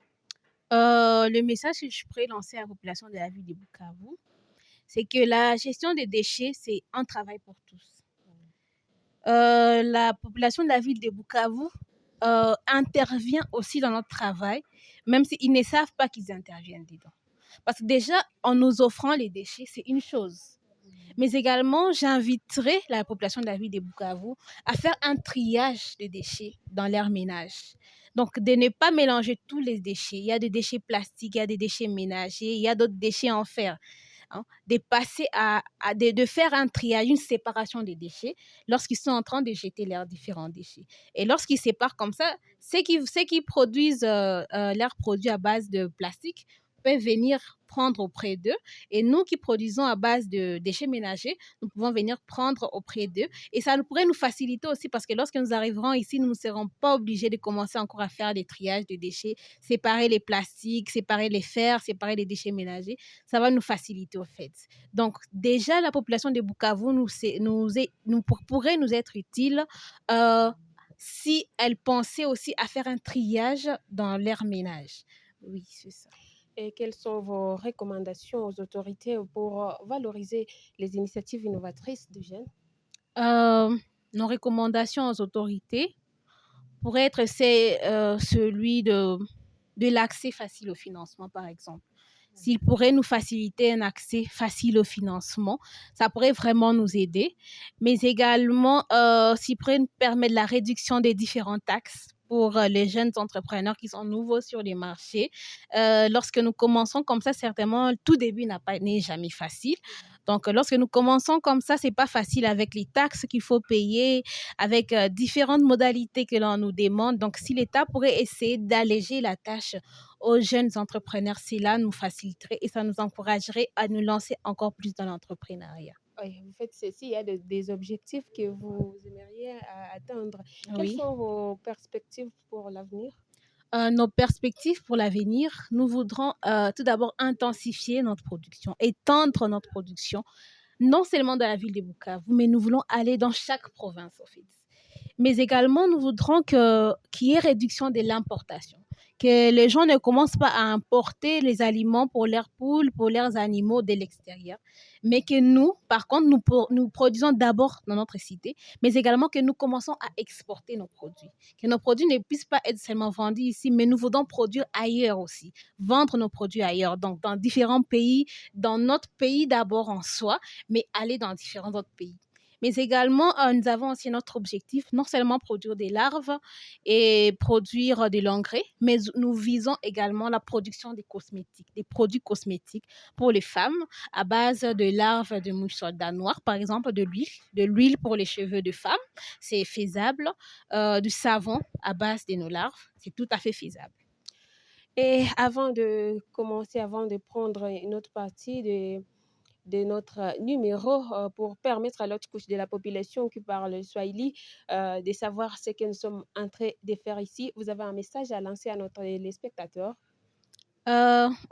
Le message que je pourrais lancer à la population de la ville de Bukavu, c'est que la gestion des déchets, c'est un travail pour tous. La population de la ville de Bukavu intervient aussi dans notre travail, même s'ils ne savent pas qu'ils interviennent dedans. Parce que déjà, en nous offrant les déchets, c'est une chose. Mais également, j'inviterai la population de la ville de Bukavu à faire un triage des déchets dans leur ménage. Donc, de ne pas mélanger tous les déchets. Il y a des déchets plastiques, il y a des déchets ménagers, il y a d'autres déchets en fer. De passer de faire un triage, une séparation des déchets lorsqu'ils sont en train de jeter leurs différents déchets. Et lorsqu'ils séparent comme ça, ceux qui produisent leurs produits à base de plastique peuvent venir prendre auprès d'eux. Et nous qui produisons à base de déchets ménagers, nous pouvons venir prendre auprès d'eux. Et ça pourrait nous faciliter aussi parce que lorsque nous arriverons ici, nous ne serons pas obligés de commencer encore à faire des triages de déchets, séparer les plastiques, séparer les fers, séparer les déchets ménagers. Ça va nous faciliter au fait. Donc déjà, la population de Bukavu pourrait nous être utile si elle pensait aussi à faire un triage dans leur ménage. Oui, c'est ça. Et quelles sont vos recommandations aux autorités pour valoriser les initiatives innovatrices des jeunes? Nos recommandations aux autorités pourraient être celui de l'accès facile au financement, par exemple. S'ils pourraient nous faciliter un accès facile au financement, ça pourrait vraiment nous aider. Mais également, s'ils pourraient nous permettre la réduction des différentes taxes pour les jeunes entrepreneurs qui sont nouveaux sur les marchés. Lorsque nous commençons comme ça, certainement, tout début n'est jamais facile. Donc, lorsque nous commençons comme ça, c'est pas facile avec les taxes qu'il faut payer, avec différentes modalités que l'on nous demande. Donc, si l'État pourrait essayer d'alléger la tâche aux jeunes entrepreneurs, cela nous faciliterait et ça nous encouragerait à nous lancer encore plus dans l'entrepreneuriat. Oui, vous faites ceci, il y a des objectifs que vous aimeriez atteindre. Quelles Oui. sont vos perspectives pour l'avenir? Nos perspectives pour l'avenir, nous voudrons tout d'abord intensifier notre production, étendre notre production, non seulement dans la ville de Bukavu, mais nous voulons aller dans chaque province, en fait. Mais également, nous voudrons qu'il y ait réduction de l'importation, que les gens ne commencent pas à importer les aliments pour leurs poules, pour leurs animaux de l'extérieur, mais que nous, par contre, nous produisons d'abord dans notre cité, mais également que nous commençons à exporter nos produits. Que nos produits ne puissent pas être seulement vendus ici, mais nous voulons produire ailleurs aussi, vendre nos produits ailleurs, donc dans différents pays, dans notre pays d'abord en soi, mais aller dans différents autres pays. Mais également, nous avons aussi notre objectif, non seulement produire des larves et produire de l'engrais, mais nous visons également la production des cosmétiques, des produits cosmétiques pour les femmes à base de larves de mouche soldat noir, par exemple de l'huile pour les cheveux de femmes, c'est faisable, du savon à base de nos larves, c'est tout à fait faisable. Et avant de commencer, avant de prendre une autre partie de notre numéro pour permettre à l'autre couche de la population qui parle Swahili de savoir ce que nous sommes en train de faire ici, vous avez un message à lancer à notre téléspectateur?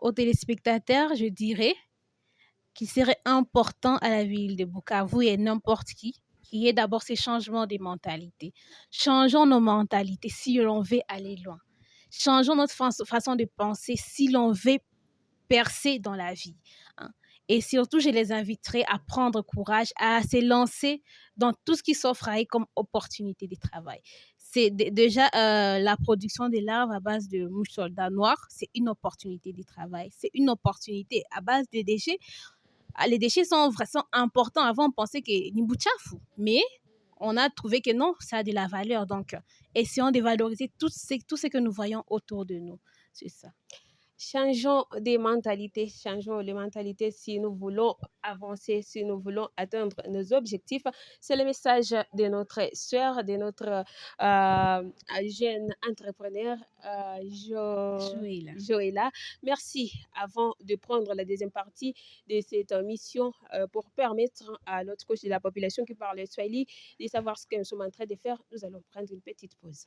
Aux téléspectateurs, je dirais qu'il serait important à la ville de Bukavu et n'importe qui ait d'abord ces changements de mentalité. Changeons nos mentalités si l'on veut aller loin. Changeons notre façon de penser si l'on veut percer dans la vie, hein. Et surtout, je les inviterai à prendre courage, à se lancer dans tout ce qui s'offre à eux comme opportunité de travail. C'est déjà la production des larves à base de mouches soldats noirs, c'est une opportunité de travail. C'est une opportunité à base de déchets. Ah, les déchets sont vraiment importants. Avant, on pensait que ni fou, mais on a trouvé que non, ça a de la valeur. Donc, essayons de valoriser tout ce que nous voyons autour de nous. C'est ça. Changeons changeons les mentalités si nous voulons avancer, si nous voulons atteindre nos objectifs. C'est le message de notre sœur, de notre jeune entrepreneur, Joël. Joëlla. Merci. Avant de prendre la deuxième partie de cette mission pour permettre à l'autre couche de la population qui parle Swahili de savoir ce que nous sommes en train de faire, nous allons prendre une petite pause.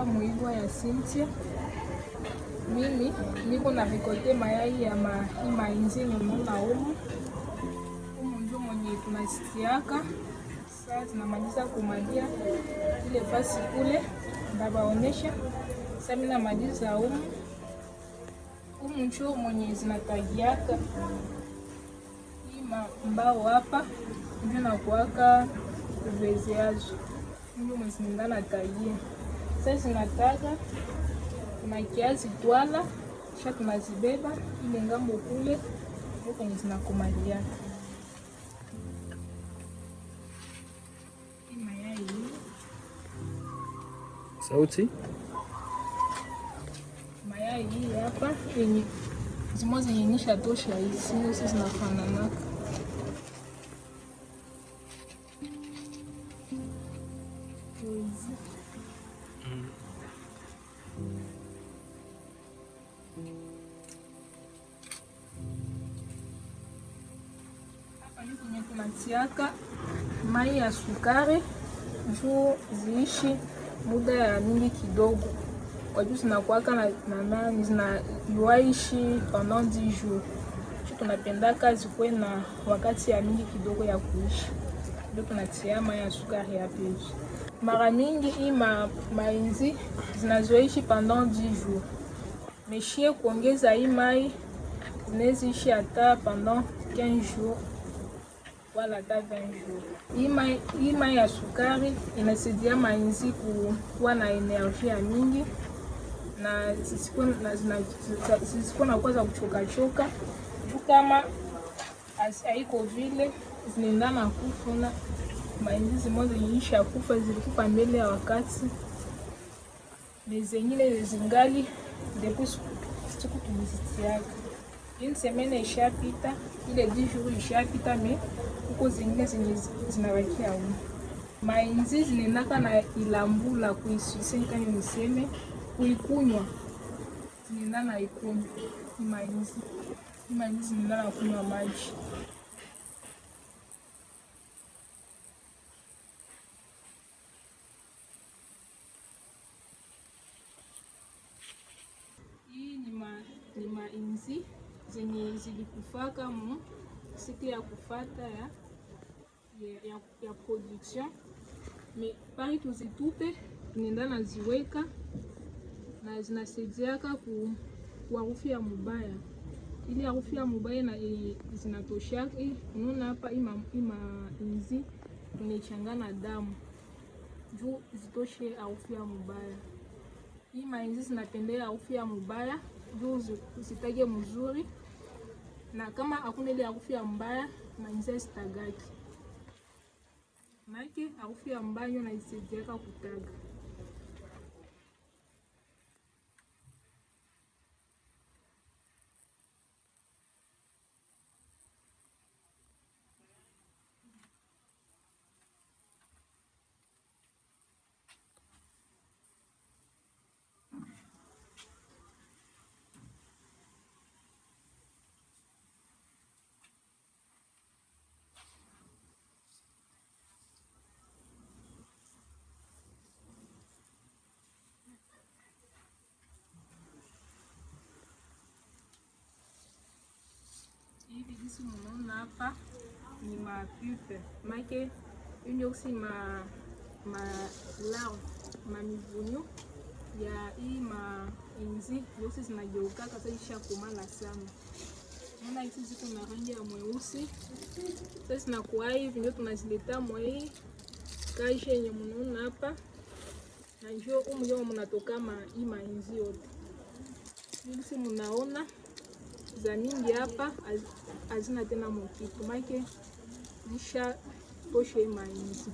naitwa Muigwa ya Cynthia. Mimi niko na rekolte mayai ya mainzi unaona humu ndio mwenye tunasitiaka. Sasa tunamaliza kumalia ile fasi kule, ndabaonesha. Sasa mimi namaliza humu ndio mwenye zinatagiaka mbao hapa, ndio nakuaka kuvezeazo ndio mzindana tagia. Sasa zinataga kuna kiasi twala, kisha tunazibeba ile ngambo kule huko kwenye zinakumalia. Hii mayai sauti mayai hii hapa yenye zimo zenye nisha tosha hizi sisi zinafanana. Tunatiaka mai ya sukari juu ziishi muda ya mingi kidogo, kwa juu zinakuwaka zinaishi pendant 10 jours. Tunapendaka zikuwe na wakati ya mingi kidogo ya kuishi, ndio tunatia mai ya sukari ya peji. Mara mingi hii mainzi zinazoishi pendant 10 jours, meshie kuongeza hii mai zineziishi hata pendant 15 jours wala hata 20 jours. Hii mai ya sukari inasaidia mainzi kuwa na energie ya mingi na zisikuwa na kuweza kuchoka. Kama haiko vile zinaendana kufa. Mainzi zimoja zilisha kufa, zilikufa mbele ya wakati, na zingine zingali depuis siku tulizitiaka. Une semaine ishapita, ile 10 jours ishapita, me huko zingine zinabakia huko. Mainzi zinaendaka na ilambula kuisusenga niseme kuikunywa. Zinaendana na ikunywa. Mainzi zinaendana na kunywa maji. Hii ni mainzi zenye zilikufaka mu siku ya kufata ya production. Me pari tuzitupe, tunaenda naziweka na zinasaidiaka kwa harufu ya mubaya. Ili harufu ya mubaya na zinatoshaka. Unaona hapa mainzi tunaichanganya damu juu zitoshe harufu ya mubaya. Hii mainzi zinapendea harufu ya mubaya juu zitage mzuri, na kama hakuna ile harufu ya mbaya mainzi zitagaki. Maana harufu ya mbaya ndio inaisaidia kutaga. Hivi jinsi mnaona hapa ni mapupe. Make ndio aussi mamivunyo ya hii mainzi yote zinageuka kasa isha kumala sana. Unaona hizi ziko na rangi ya mweusi. Sasa zinakuwa hivi ndio tunazileta mwei kaisha yenye mnaona hapa. Na njoo ndio mnatoka hii mainzi yote. Jinsi mnaona za mingi hapa hazina tena mokitu, make zisha toshe mainzi.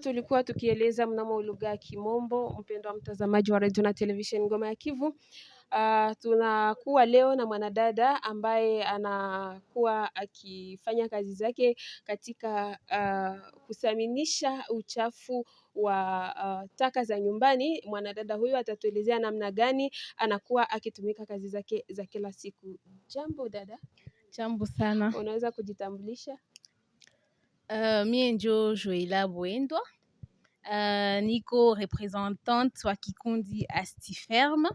Kama tulikuwa tukieleza mnamo lugha ya Kimombo, mpendwa mtazamaji wa radio na television Ngoma ya Kivu, tunakuwa leo na mwanadada ambaye anakuwa akifanya kazi zake katika kusaminisha uchafu wa taka za nyumbani. Mwanadada huyu atatuelezea namna gani anakuwa akitumika kazi zake za kila siku. Jambo dada, Jambo sana. unaweza kujitambulisha? Mie njo Joela Bwendwa. Niko representante wa kikundi Astiferme.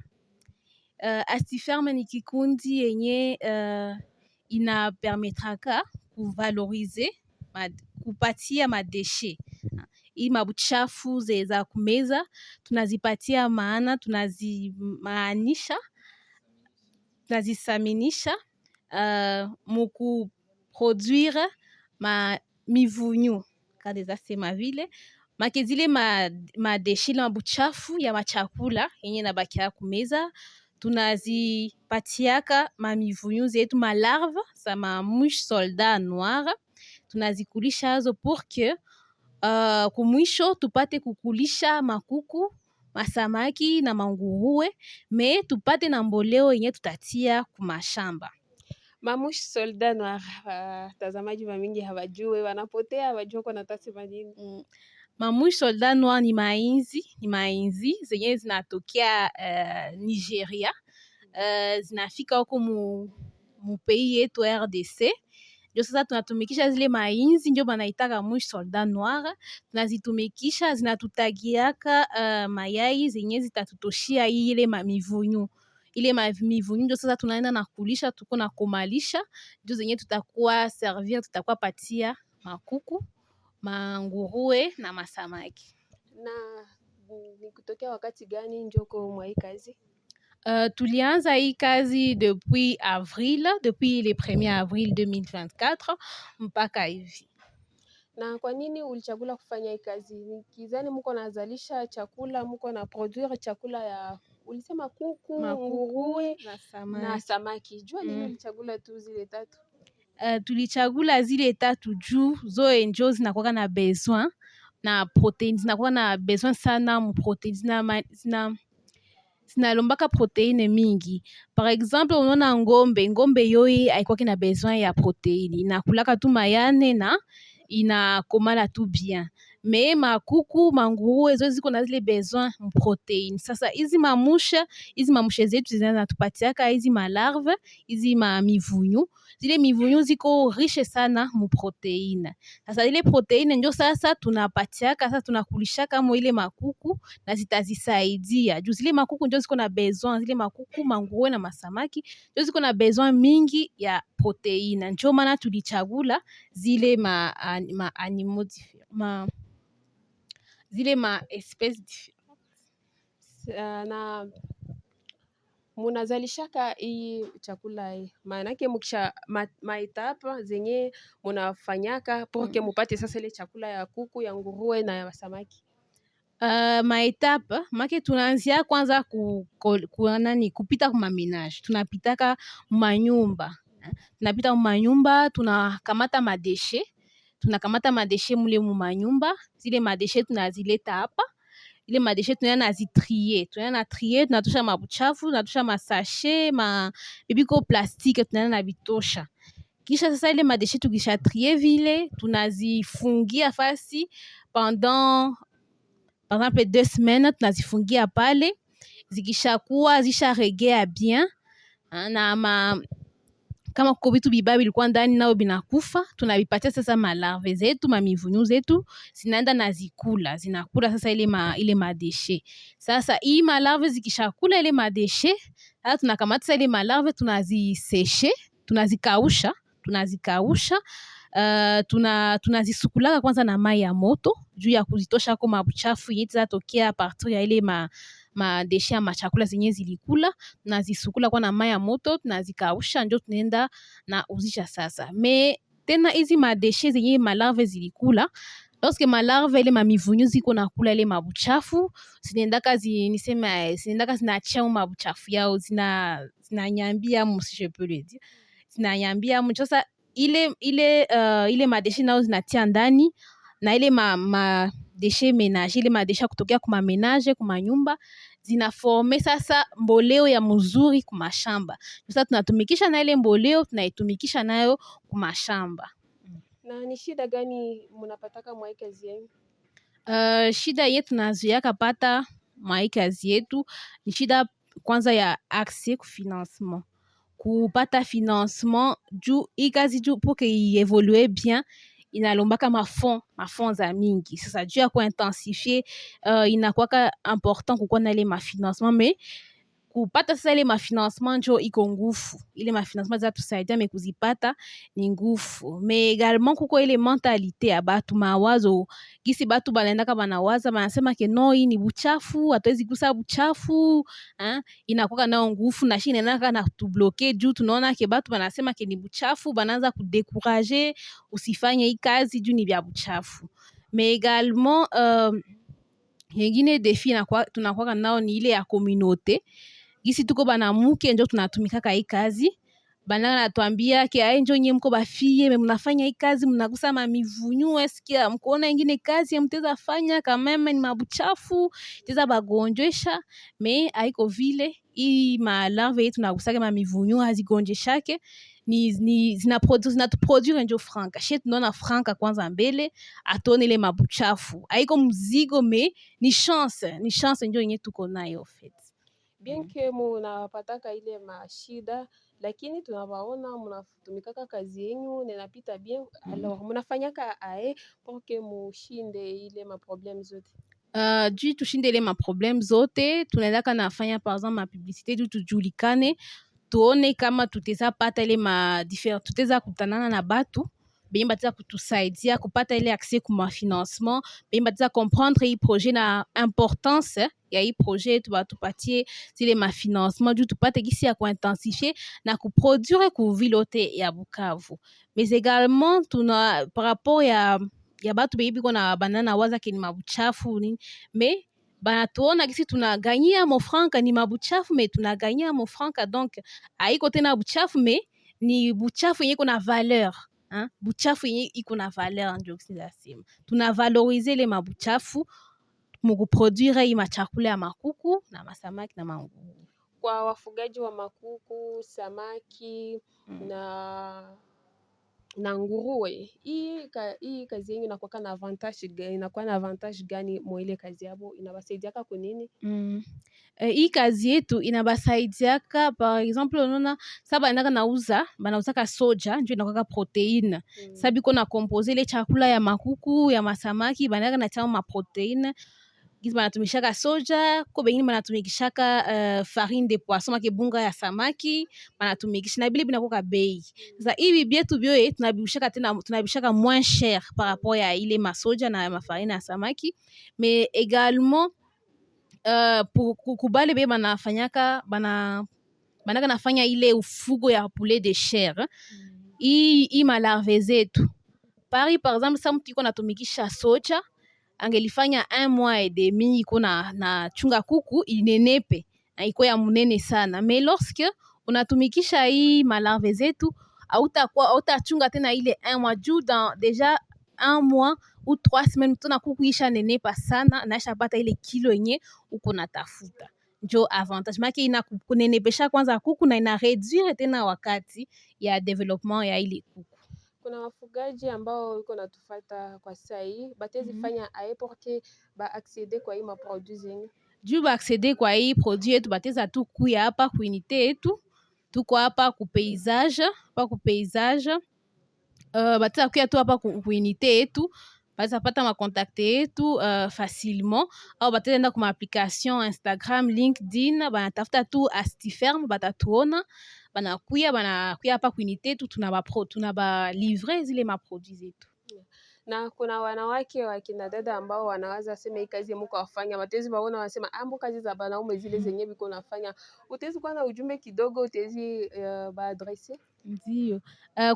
Astiferme ni kikundi yenye inapermetraka kuvalorize kupatia madeshe hii mabuchafu za kumeza, tunazipatia maana, tunazimaanisha, tunazisaminisha muku produire mivunyu kadeza sema vile make zile madeshe na mabuchafu ya machakula yenye nabakia kumeza, tunazipatiaka mamivunyu zetu malarve za mamouche soldat noire, tunazikulisha hazo pour que kumwisho tupate kukulisha makuku, masamaki na manguruwe, me tupate na mboleo yenye tutatia kumashamba. Mamouche soldat noire, tazamaji mamingi hawajue, wanapotea hawajua kwa natasema nini. Mamouche soldat noire ni mainzi zenye zinatokea Nigeria, zinafika huko mu pays yetu RDC. Ndio sasa tunatumikisha zile mainzi, ndio banaitaka mouche soldat noire. Tunazitumikisha, zinatutagiaka mayai zenye zitatutoshia ile mamivunyu. Ile mamivunyu ndio sasa tunaenda na kulisha, tuko na komalisha, ndio zenye tutakuwa servir, tutakuwa patia makuku, manguruwe na masamaki. Na ni kutokea wakati gani njoko mwa hii kazi? Tulianza hii kazi depuis le 1er avril 2024 mpaka hivi. Na kwa nini ulichagula kufanya hii kazi? Nikizani mko nazalisha chakula, mko na produire chakula ya ulisema kuku, nguruwe na samaki. Jua nini ulichagula tu zile tatu? Tulichagula zile tatu juu zoe njo zinakuwa na besoin na protein, zinakuwa na besoin sana mu protein, zinalombaka proteine mingi. Par exemple, unaona ngombe yoi haikuwa na besoin ya proteine, inakulaka tu mayane na inakomala tu bien. Me makuku, manguruwe zo ziko na zile besoin mu proteine. Sasa hizi mamushe zetu zinatupatiaka hizi malarve, hizi mamivunyu. Zile mivunyu ziko riche sana mu proteine. Sasa ile proteine ndio sasa tunapatiaka, sasa tunakulishaka mo ile makuku na zitazisaidia. Juu zile makuku ndio ziko na besoin, zile makuku, manguruwe na masamaki ndio ziko na besoin mingi ya proteine. Ndio maana tulichagula zile animaux différents, zile espèces différentes. Na munazalishaka hii chakula hii, maanake mkisha maetapa zenye munafanyaka pour mupate sasa ile chakula ya kuku, ya nguruwe na ya samaki? Maetapa make tunaanzia kwanza kupita kwa mamenage, tunapitaka manyumba, tunakamata madeshe mule mu manyumba, zile madeshe tunazileta hapa. Ile madeshe tunaenda na trier, tunatosha mabuchafu, tunatosha masashe, bibiko plastike, tunaenda na bitosha. Kisha sasa ile madeshe tukisha trier vile, tunazifungia fasi pendant par exemple 2 semaines, tunazifungia pale, zikishakuwa zisharegea bien na kama kuko vitu bibaya bilikuwa ndani nao binakufa, tunabipatia sasa malarve zetu, mamivunyu zetu, zinaenda na zinakula sasa ile madeshe. Sasa hii malarve zikishakula ile madeshe, sasa tunakamata ile malarve, tunaziseshe, tunazikausha, tunazisukulaka kwanza na mai ya moto juu ya kuzitosha kwa mabuchafu yenye zatokea partir ya ile madeshe ya machakula zenye zilikula. Tunazisukula kwa na mai ya moto, tunazikausha, ndio tunaenda na uzisha sasa. Me tena hizi madeshe zenye malarve zilikula, lorsque malarve ile mamivunyu ziko na kula ile mabuchafu, zinaendaka zinaachia mabuchafu yao, zinanyambia si je peux le dire, zinanyambia sasa ile madeshe nao zinatia ndani na ile ma déchets ménagers, ile madesha kutokea kuma menage kuma nyumba zinaforme sasa mboleo ya mzuri kumashamba. Sasa tunatumikisha na ile mboleo tunaitumikisha nayo kumashamba. Na ni shida gani mnapataka mwa hii kazi yenu? Shida yetu tunazoeaka pata mwa hii kazi yetu ni shida kwanza ya accès ku financement. Kupata financement juu hii kazi juu pour que ievolue bien inalombaka mafonds za mingi. Sasa juu ya kuintensifier inakuwaka important kukuwa na ile mafinancement, mais kupata sasa ile mafinancement njo iko ngufu. Ile mafinancement za tusaidia me kuzipata ni ngufu. Mais également kuko ile mentalité ya batu, mawazo gisi batu banaendaka banawaza banasema ke no, hii ni buchafu, hatuwezi gusa buchafu, inakuwa nao ngufu na shine naka na tubloke juu tunaona ke batu banasema ke ni buchafu, banaanza kudécourager usifanye hii kazi juu ni vya buchafu. Mais également yengine défi tunakuwa nao ni ile ya communauté. Gisi tuko banamuke njo tunatumikaka hii kazi. Bana natuambia ke aye njo nye mko bafie me mnafanya hii kazi mnagusa mamivunyu, esikia mkoona ingine kazi ya mteza fanya kameme ni mabuchafu teza bagonjesha. Me haiko vile, hii malarve yetu tunagusaka mamivunyu hazigonjeshake, ni zinatuproduire njo franka. Shie tunaona franka kwanza mbele atone ile mabuchafu. Haiko mzigo me ni chance njo yenye tuko nayo fait. Bien que munapataka ile mashida, lakini tunawaona munatumikaka kazi yenyu nenapita bien. Alors munafanyaka aye pour que mushinde ile maproblème zote? Juu tushinde ile maproblème zote tunaendaka nafanya par exemple mapublicité juu tujulikane, tuone kama tuteza pata ile tuteza kutanana na batu benye bateza kutusaidia kupata ile accès kuma financement, benye bateza comprendre hii projet na importance ya hii projet, batupatie zile mafinancement juu tupate gisi ya kuintensifier na kuproduire ku ville yote ya Bukavu. Mais également par rapport ya batu benye biko na banana waza ke ni mabuchafu nini, mais banatuona gisi tunaganyia mo franka ni mabuchafu, mais tunaganyia mo franka, donc haiko tena buchafu mais ni buchafu yenye iko na valeur. Buchafu yenye iko na valeur ndio kisema. Tunavalorize ile mabuchafu mukuproduire hii machakula ya makuku na masamaki na manguruwe. Kwa wafugaji wa makuku, samaki na nguruwe, hii kazi yenu inakuwa na avantage gani mwa ile kazi yabo? Inabasaidiaka kwa nini? Hii kazi yetu inabasaidiaka par exemple unaona sasa banauzaka soja ndio inakuwa proteine. Sasa biko na compose ile chakula ya makuku ya masamaki banaka na chama proteine. Gisi banatumishaka soja, ko bengine banatumikishaka farine de poisson make bunga ya samaki, banatumikisha na bile binakuwa bei. Sasa hivi bietu bioe tunabishaka moins cher par rapport ya ile masoja na mafarine ya samaki. Mais également kubale be banafanyaka banaka nafanya ile ufugo ya poulet de chair. Hii malarve zetu par exemple sa mtu iko natumikisha soja angelifanya 1 mois et demi iko na chunga kuku inenepe na iko ya munene sana. Mais lorsque unatumikisha hii malarve zetu hautachunga tena ile 1 mois juu dans déjà 1 mois ou 3 semaines tuna kuku isha nenepa sana na isha pata ile kilo yenye uko natafuta. Njo avantage make inakunenepesha kwanza kuku na ina réduire tena wakati ya development ya ile kuku. Kuna wafugaji ambao iko natufuata kwa sasa hii batezi fanya aye pour que ba accéder kwa hii ma produits zenyu? Juu ba accéder kwa hii produit yetu bateza tu kuya hapa ku unité yetu, tuko hapa ku paysage, bateza kuya tu hapa ku unité yetu, bateza pata ma contacte yetu facilement, au bateza enda kuma application Instagram, LinkedIn, banatafuta tu Astiferm, batatuona banakuya hapa ku unité yetu, tunaba livrer zile ma produits zetu. Na kuna wanawake wakina dada ambao wanawaza sema hii kazi mko wafanya watezi baona wanasema ambo kazi za banaume zile zenye biko nafanya, utezi kuwa na ujumbe kidogo utezi ba adresse? Ndio.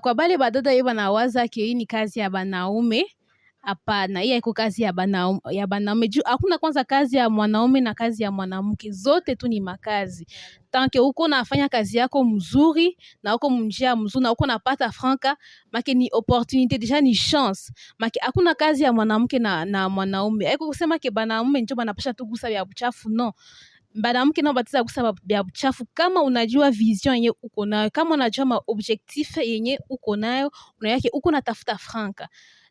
Kwa bale badada yeba nawaza ke hii ni kazi ya banaume, Hapana, hii haiko kazi ya banaume. Juu hakuna kwanza kazi ya mwanaume na kazi ya mwanamke, zote tu ni makazi. Tanke uko nafanya kazi yako mzuri na uko munjia mzuri na uko napata franka, make ni opportunité, deja ni chance. Make hakuna kazi ya mwanamke na mwanaume. Haiko kusema ke banaume njo banapasha tu gusa vya buchafu, no. Banamke nao batiza gusa vya buchafu kama unajua vision yenye uko nayo, kama unajua ma objectif yenye uko nayo, unayake uko natafuta franka.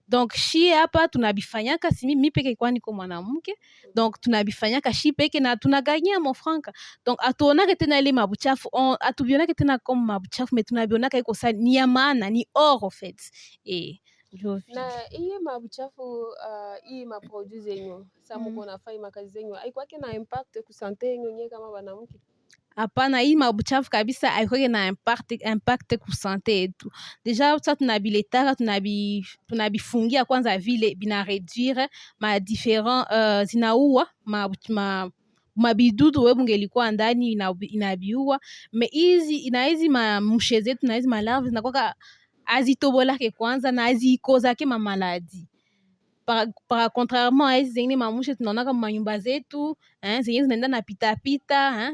Donc shi hapa tunabifanyaka, si mimi peke kwa niko mwanamke, donc tunabifanyaka shi peke na tunaganyia mo franka. Donc atuonake tena ile mabuchafu, atubionake tena kama mabuchafu, mais tunabionaka iko sa ni ya maana, ni or en fait. Na hii mabuchafu hii maproduit zenyu sa muko nafanya makazi zenyu haikwake na impact ku sante yenyu nye kama banamke? Hapana, hii mabuchafu kabisa haikwake na impact ku sante yetu. Deja sa tunabiletaka tunabifungia kwanza vile bina réduire ma différent zinaua mabidudu webu ngelikuwa ndani inabiua, me hizi mamushe zetu na hizi malarve zinakuwa azitobolake kwanza na azikozake mamaladi. Contrairement à hizi zengine mamushe tunaonaka manyumba zetu, zenye zinaenda na pita,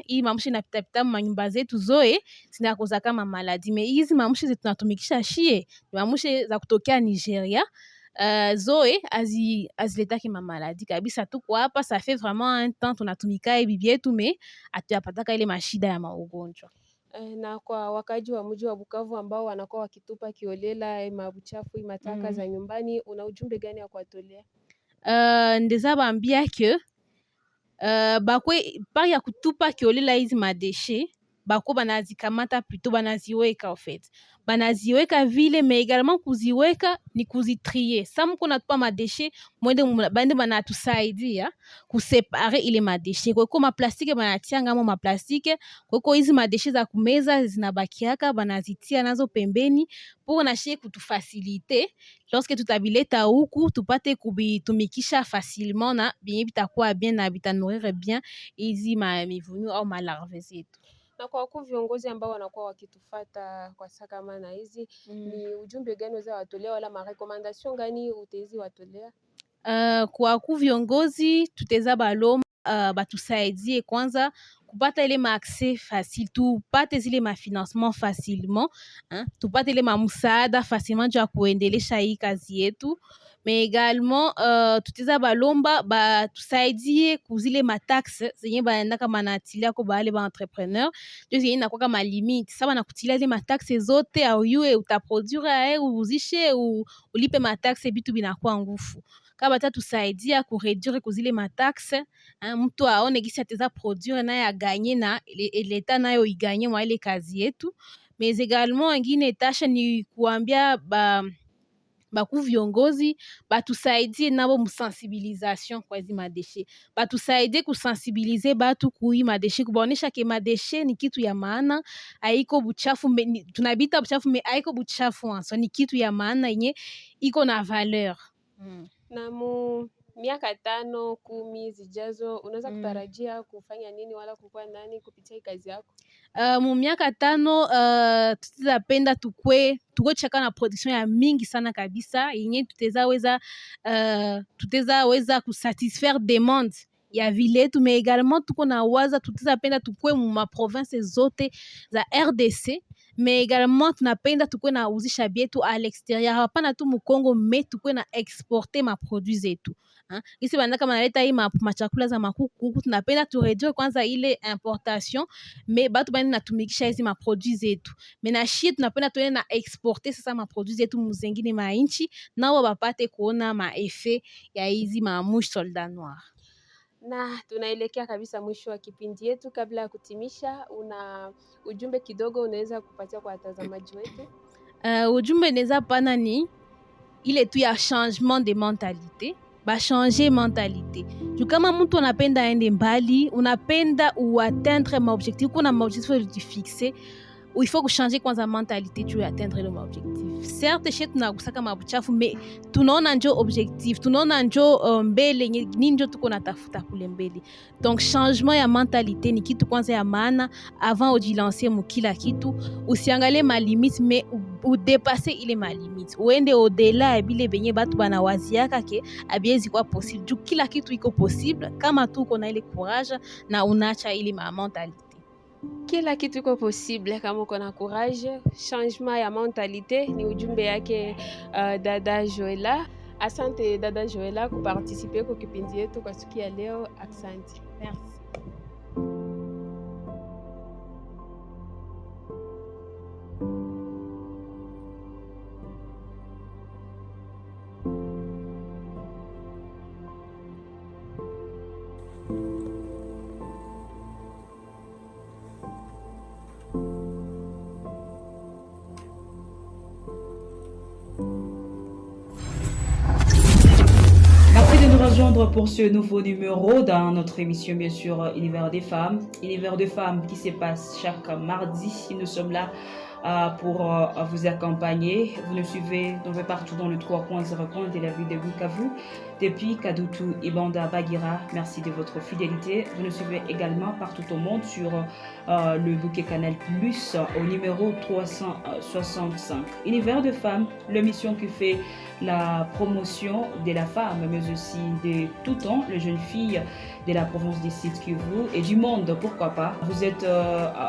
hii mamushe na pita manyumba zetu zoe zinakozaka mamaladi. Me hizi mamushe zetu tunatumikisha shie, ni mamushe za kutokea Nigeria, zoe aziletaki mamaladi kabisa. Tuko hapa ça fait vraiment un temps tunatumika hivi vyetu, me atuyapataka ile mashida ya maugonjwa. Na kwa wakaji wa mji wa Bukavu ambao wanakuwa wakitupa kiolela mabuchafu mataka za nyumbani, una ujumbe gani ya kuwatolea? Ndeza bambia ke bakwe par ya kutupa kiolela hizi madeshe, bako banazikamata plutôt banaziweka en fait. Banaziweka vile, mais également kuziweka ni kuzitrier. Sa mko natupa madeshe, bande banatusaidia kusepare ile madeshe. Kweko maplastike banatia ngamo maplastike, kweko hizi madeshe za kumeza zinabakiaka banazitia nazo pembeni pour nashie kutufasilite lorsque tutabileta huku tupate kubitumikisha facilement na bien bitakuwa bien na bitanourrir bien hizi mivunyu au malarve zetu. Na kwa wakuu viongozi ambao wanakuwa wakitufata kwa sasa kama na hizi, ni ujumbe gani unaweza watolea wala marekomandation gani utezi watolea? Kwa wakuu viongozi tuteza balomba batusaidie kwanza kupata ile maaccès facile, tupate zile mafinancement facilement, tupate ile mamusaada facilement juu ya kuendelesha hii kazi yetu. Mais également tuteza balomba batusaidie kuzile mataxe zenye banaendaka banatilia ko bale ba entrepreneur, ndio zenye inakuwa kama limite. Sasa nakutilia ile mataxe zote au yue utaproduire uzishe ulipe mataxe, bitu binakuwa ngufu. Kama batatusaidia kureduire kuzile mataxe, mtu aone gisi ateza produire naye aganye na leta nayo iganye mwa ile kazi yetu. Mais également ingine tasha ni kuambia baku viongozi batusaidie nabo musensibilisation kwa hizi madeshe, batusaidie kusensibilize batu kui madeshe, kubaonesha ke madeshe ni kitu ya maana, haiko buchafu, tunabita buchafu me haiko buchafu anso, ni kitu ya maana yenye iko na valeur. Na miaka 5, 10 zijazo unaweza kutarajia kufanya nini wala kukua nani kupitia kazi yako? Mu miaka 5 tutapenda tukue chaka na production ya mingi sana kabisa yenye tuteza weza kusatisfaire demande ya vile yetu, mais également tuko na waza tutapenda tukue mu ma province zote za RDC, mais également tunapenda tukue na uzisha bietu à l'extérieur, hapana tu mu Congo, mais tukue na exporter ma produits zetu. Isi banda kama naleta hii machakula za makuku, tunapenda tureduire kwanza ile importation, mais batu bani natumikisha hizi maproduits zetu. Mais na shie tunapenda tuende na exporter sasa maproduits zetu muzengine mainchi, nao bapate kuona maeffet ya hizi mouche soldat noir. Na tunaelekea kabisa mwisho wa kipindi yetu. Kabla ya kutimisha, una ujumbe kidogo unaweza kupatia kwa watazamaji wetu? Ujumbe neza pana ni ile tu ya changement de mentalité, ba changer mentalité. Juu kama mtu unapenda aende mbali, unapenda uatteindre ma objectif, kuna ma objectif ulifixe, il faut changer kwanza mentalité juu ya atteindre ile objectif. Certes she tunagusaka mabuchafu me tunaona njo objectif, tunaona njo mbele nini njo tuko natafuta kule mbele. Donc changement ya mentalité ni kitu kwanza ya maana avant ujilancer mu kila kitu. Usiangalie ma limite mais udepase ile ma limite, uende au-delà ya bile benye batu banawaziaka ke abiezi kwa possible juu kila kitu iko possible kama tu uko na ile courage na unacha ile ma mentalité. Kila kitu iko possible kama uko na courage. Changement ya mentalité ni ujumbe yake dada Joela. Asante dada Joela kuparticipe kwa kipindi yetu kwa siku ya leo. Asante. Merci. Rejoindre pour ce nouveau numéro dans notre émission bien sûr Univers des femmes qui se passe chaque mardi. Nous sommes là pour vous accompagner. Vous nous suivez partout dans le 3 coins de la ville de Bukavu, depuis Kadutu, Ibanda, Bagira. Merci de votre fidélité. Vous nous suivez également partout au monde sur le bouquet Canal Plus au numéro 365. Univers de femmes, l'émission qui fait la promotion de la femme, mais aussi de tout temps, les jeunes filles de la province du Sud Kivu et du monde, pourquoi pas. Vous êtes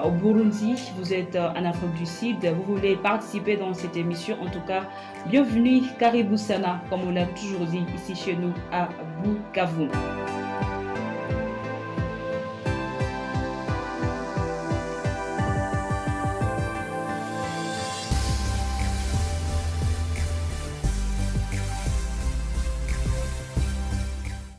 au Burundi, vous êtes en Afrique du Sud, vous voulez participer dans cette émission, en tout cas, bienvenue, Karibou Sana, comme on l'a toujours dit ici chez nous à Bukavu.